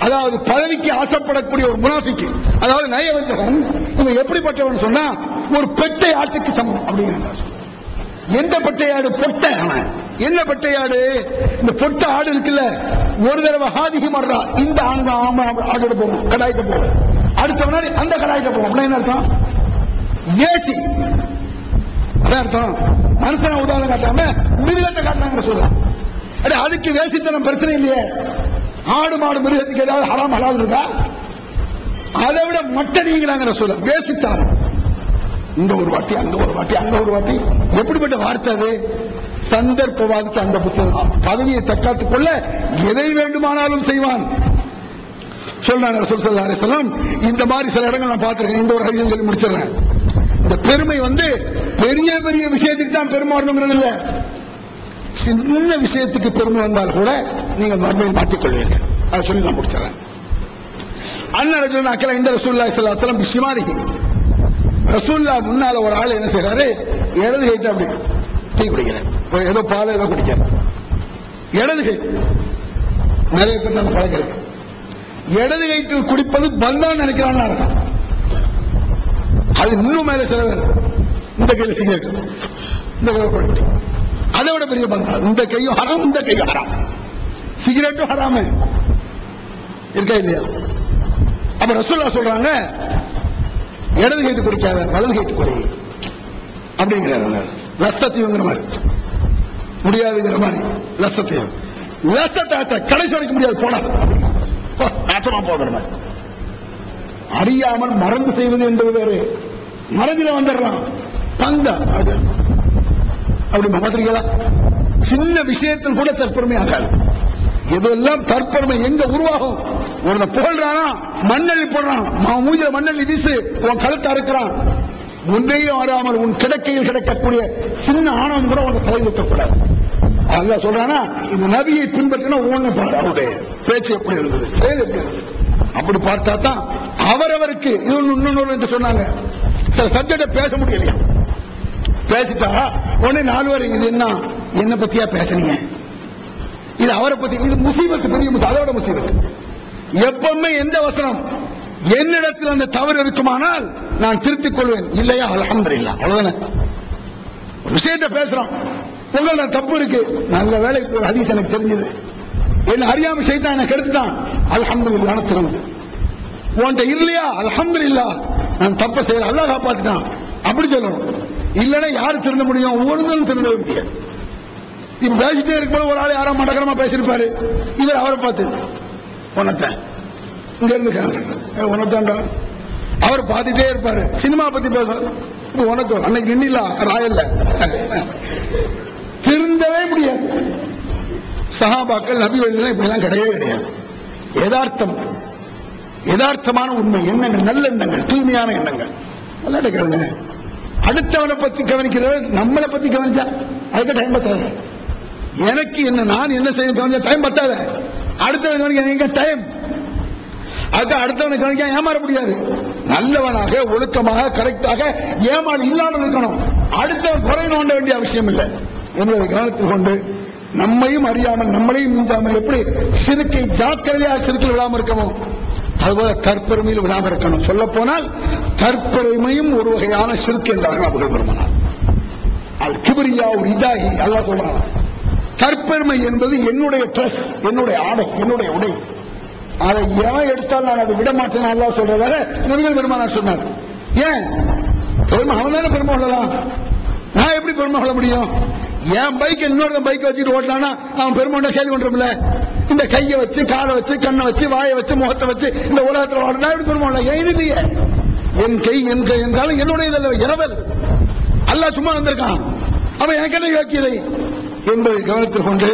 B: அதாவது பதவிக்கு ஆசைப்படக்கூடிய ஒரு முனாஃபிக், அதாவது நயவஞ்சகன். இவன் எப்படிப்பட்டவன் சொன்னா, ஒரு பெட்டை ஆட்டுக்கு சமம் அப்படிங்கிறான். எந்த பெட்டையாடு? பொட்டை. அவன் என்ன பெட்டையாடு? இந்த பொட்டை ஆடு இருக்குல்ல, ஒரு தடவை ஹாதிஹி மர்ரா, இந்த ஆடோட போகும், கடாயிட்ட போகும், அடுத்த முன்னாடி அந்த கடாயிட்ட போகும். அப்படின்னா என்ன அர்த்தம்? ஏசி. அதான் அர்த்தம். மனுஷனை உதாரணம் காட்டாம மிருகத்தை காட்டினாங்க சொல்லலாம். அதுக்கு வேசித்தனம் பிரச்சனை இல்லையே. ஆடு மாடு மிருகத்துக்கு ஏதாவது ஹராம் ஹலால் இருக்கா? அதை விட மட்ட நீங்கிறாங்க சொல்ல வேசித்தனம். இங்க ஒரு வாட்டி, அங்க ஒரு வாட்டி, அங்க ஒரு வாட்டி, எப்படிப்பட்ட வார்த்தை அது? சந்தர்ப்பவாதிக்கு அந்த புத்தகம். பதவியை தக்காத்துக் கொள்ள எதை வேண்டுமானாலும் செய்வான் சொல்றாங்க ரசூல் ஸல்லல்லாஹு அலைஹி வஸல்லம். இந்த மாதிரி சில இடங்கள் நான் பார்த்திருக்கேன். இந்த ஒரு ஹதீஸ் சொல்லி முடிச்சிடுறேன். இந்த பெருமை பெரிய பெரிய விஷயத்துக்கு தான் பெருமை வரணுங்கிறது இல்ல. சின்ன விஷயத்துக்கு பெருமை வந்தால் கூட நீங்கள் மறுமையை மாற்றிக் கொள்வீர்கள். அதை சொல்லி நான் முடிச்சிடறேன். அண்ணன் அக்கல இந்த ரசூலுல்லாஹி ஸல்லல்லாஹு அலைஹி வஸல்லம் பிஸ்மாரிஹி, ரசூலுல்லாஹ் முன்னால ஒரு ஆள் என்ன செய்யறாரு, இடது கைட்டு அப்படி டீ குடிக்கிறார், ஏதோ பால் ஏதோ குடிக்கிறார். இடது கை நிறைய பேர் நம்ம பழகிறது. இடது கைட்டில் குடிப்பது பல்தான் நினைக்கிறான்னு இருக்கும். அது இன்னும் மேல சில பேர் இந்த கையில் சிகரெட், இந்த கையில் அதை விட பெரிய பந்தா. இந்த கையும் ஹராம், இந்த கையும் ஹராம், சிகரெட்டும் ஹராம இருக்கா இல்லையா? அப்ப ரசூலுல்லாஹ் சொல்றாங்க, இடது கைட்டு குடிக்காத, வலது கைட்டு குடி அப்படிங்கிறாங்க. லஸ்ஸத்தையுங்கிற மாதிரி முடியாதுங்கிற மாதிரி லஸ்ஸத்தையும், லஸ்ஸத்தை கடைசி வரைக்கும் முடியாது, போனா நாசமா போகிற மாதிரி. அறியாமல் மறந்து செய்வது என்பது வேறு. மறதில வந்துடுறான் பந்தா அப்படி மாத்திரிகளா? சின்ன விஷயத்தில் கூட தற்பெருமை ஆகாது. இதெல்லாம் தற்பெருமை எங்க உருவாகும்? ஒரு புகழ்றானா, மண்ணள்ளி போடுறான், மூஞ்சில மண்ணள்ளி வீசு, உன் கழுத்தை அறுக்கிறான். உன்னையும் வராமல் உன் கிடக்கையில் கிடைக்கக்கூடிய சின்ன ஆணவம் கூட உனக்கு தலை வைக்கக்கூடாது. அல்லாஹ் சொல்றானா, இந்த நபியை பின்பற்றினா ஒண்ணு பாரு, அவருடைய பேச்சு எப்படி இருந்தது, செயல் எப்படி இருந்தது. அப்படி பார்த்தா தான் அவரவருக்கு இது இன்னொன்னு என்று சொன்னாங்க. சில சப்ஜெக்ட பேச முடியலையா, பேசிட்டா உடனே 4 பேர் இது என்ன பத்தியா பேசுனீங்க, இது அவரை பத்தி, இது முசீபத்து, பெரிய அதோட முசீபத்து. எப்பவுமே எந்த வசனம் என்னிடத்தில் அந்த தவறு இருக்குமானால் நான் திருத்திக் கொள்வேன், இல்லையா அல்ஹம்துலில்லாஹ், அவ்வளவுதானே. ஒரு விஷயத்தை பேசுறோம், உங்களோட தப்பு இருக்கு, நல்ல வேலை ஹதீஸ் எனக்கு தெரிஞ்சது, என்ன அறியாம செய்தான் எனக்கு எடுத்துட்டான், அல்ஹம்துலில்லாஹ் திறந்து. உன்கிட்ட இல்லையா அல்ஹம்துலில்லாஹ், நான் தப்ப செய்யல, அல்லாஹ் காப்பாத்திட்டான் அப்படி சொல்லணும். இல்லைன்னா யாரு திருந்த முடியும்? ஒருத்தரும் திருந்தவே முடியாது. இப்ப பேசிட்டே இருக்கும்போது ஒரு ஆள் யாரோ மடக்கரமா பேசியிருப்பாரு, இவர் அவரை பார்த்து உனத்த இங்க இருந்து உனத்தாண்டா, அவர் பார்த்துட்டே இருப்பாரு, சினிமா பத்தி பேச உனக்கு அன்னைக்கு நின்னில ராயல்ல, திருந்தவே முடியாது. சஹாபாக்கள் நபி வழியில இப்படிலாம் கிடையவே கிடையாது. யதார்த்தம், யதார்த்தமான உண்மை எண்ணங்கள், நல்ல எண்ணங்கள், தூய்மையான எண்ணங்கள். நல்லா கேளுங்க. அடுத்தவனை பத்தி கவனிக்கிறத நம்மளை பத்தி கவனிச்சா அதுக்கு டைம் பத்தாது. எனக்கு என்ன, நான் என்ன செய்ய கவனிச்சா டைம் பத்தாத. அடுத்தவன் கவனிக்க எங்க டைம்? அதுக்கு அடுத்தவனை கவனிக்க ஏமாற முடியாது. நல்லவனாக ஒழுக்கமாக கரெக்டாக ஏமாறு இல்லாமல் இருக்கணும். அடுத்தவன் குறை நோண்ட வேண்டிய அவசியம் இல்லை என்பதை கவனத்தில் கொண்டு நம்மையும் அறியாமல் நம்மளையும் மிஞ்சாமல் எப்படி சிறுக்கை ஜாக்கிரதையாக சிறுக்கில் விடாமல் இருக்கணும், அதுபோல தற்பெருமையில் விடாமல் இருக்கணும். சொல்ல போனால் தற்பெருமையும் ஒரு வகையான சிறுக்கு என்றார்கள் அவர்கள் பெருமானார். அல் கிபிரியா ஒரு இதாகி அல்லாஹ் சொல்றான், தற்பெருமை என்பது என்னுடைய ட்ரெஸ், என்னுடைய ஆடை, என்னுடைய உடை, அதை எவன் எடுத்தால் நான் அதை விட மாட்டேன் அல்லாஹ் சொல்றதாக நபிகள் பெருமானார் சொன்னார். ஏன் பெருமை? அவன் தானே பெருமை கொள்ளலாம், நான் எப்படி பெருமை கொள்ள முடியும்? என் பைக் இன்னொரு பைக் வச்சுட்டு ஓட்டலான்னா அவன் பெருமை கேள்வி பண்றோம்ல. இந்த கையை வச்சு காலை வச்சு கண்ணை வச்சு வாயை வச்சு முகத்தை வச்சு இந்த உலகத்தில் ஓடனா எப்படி பெருமை கொள்ள? ஏன் இல்லையே, என் கை என் கை என்றாலும் என்னுடைய இரவல் அல்லாஹ் சும்மா வந்திருக்கான், அவன் எனக்கு என்ன யோக்கியதை என்பதை கவனத்தில் கொண்டு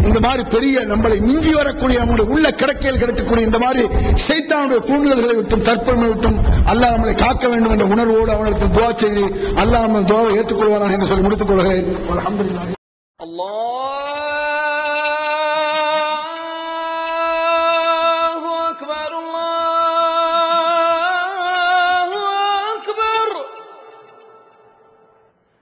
B: இந்த மாதிரி பெரிய நம்மளை மிஞ்சி வரக்கூடிய நம்முடைய உள்ள கிடக்கையில் கிடைக்கக்கூடிய இந்த மாதிரி ஷைத்தானுடைய தூண்டுதல்களை விட்டும் தற்பெருமை விட்டும் அல்லாஹ் நம்மளை காக்க வேண்டும் என்ற உணர்வோடு அவனிடத்தில் துஆ செய்து அல்லாஹ் நம்ம துஆவை ஏற்றுக்கொள்வானாக என்று சொல்லி முடித்துக் கொள்கிறேன். அல்ஹம்துலில்லாஹ்.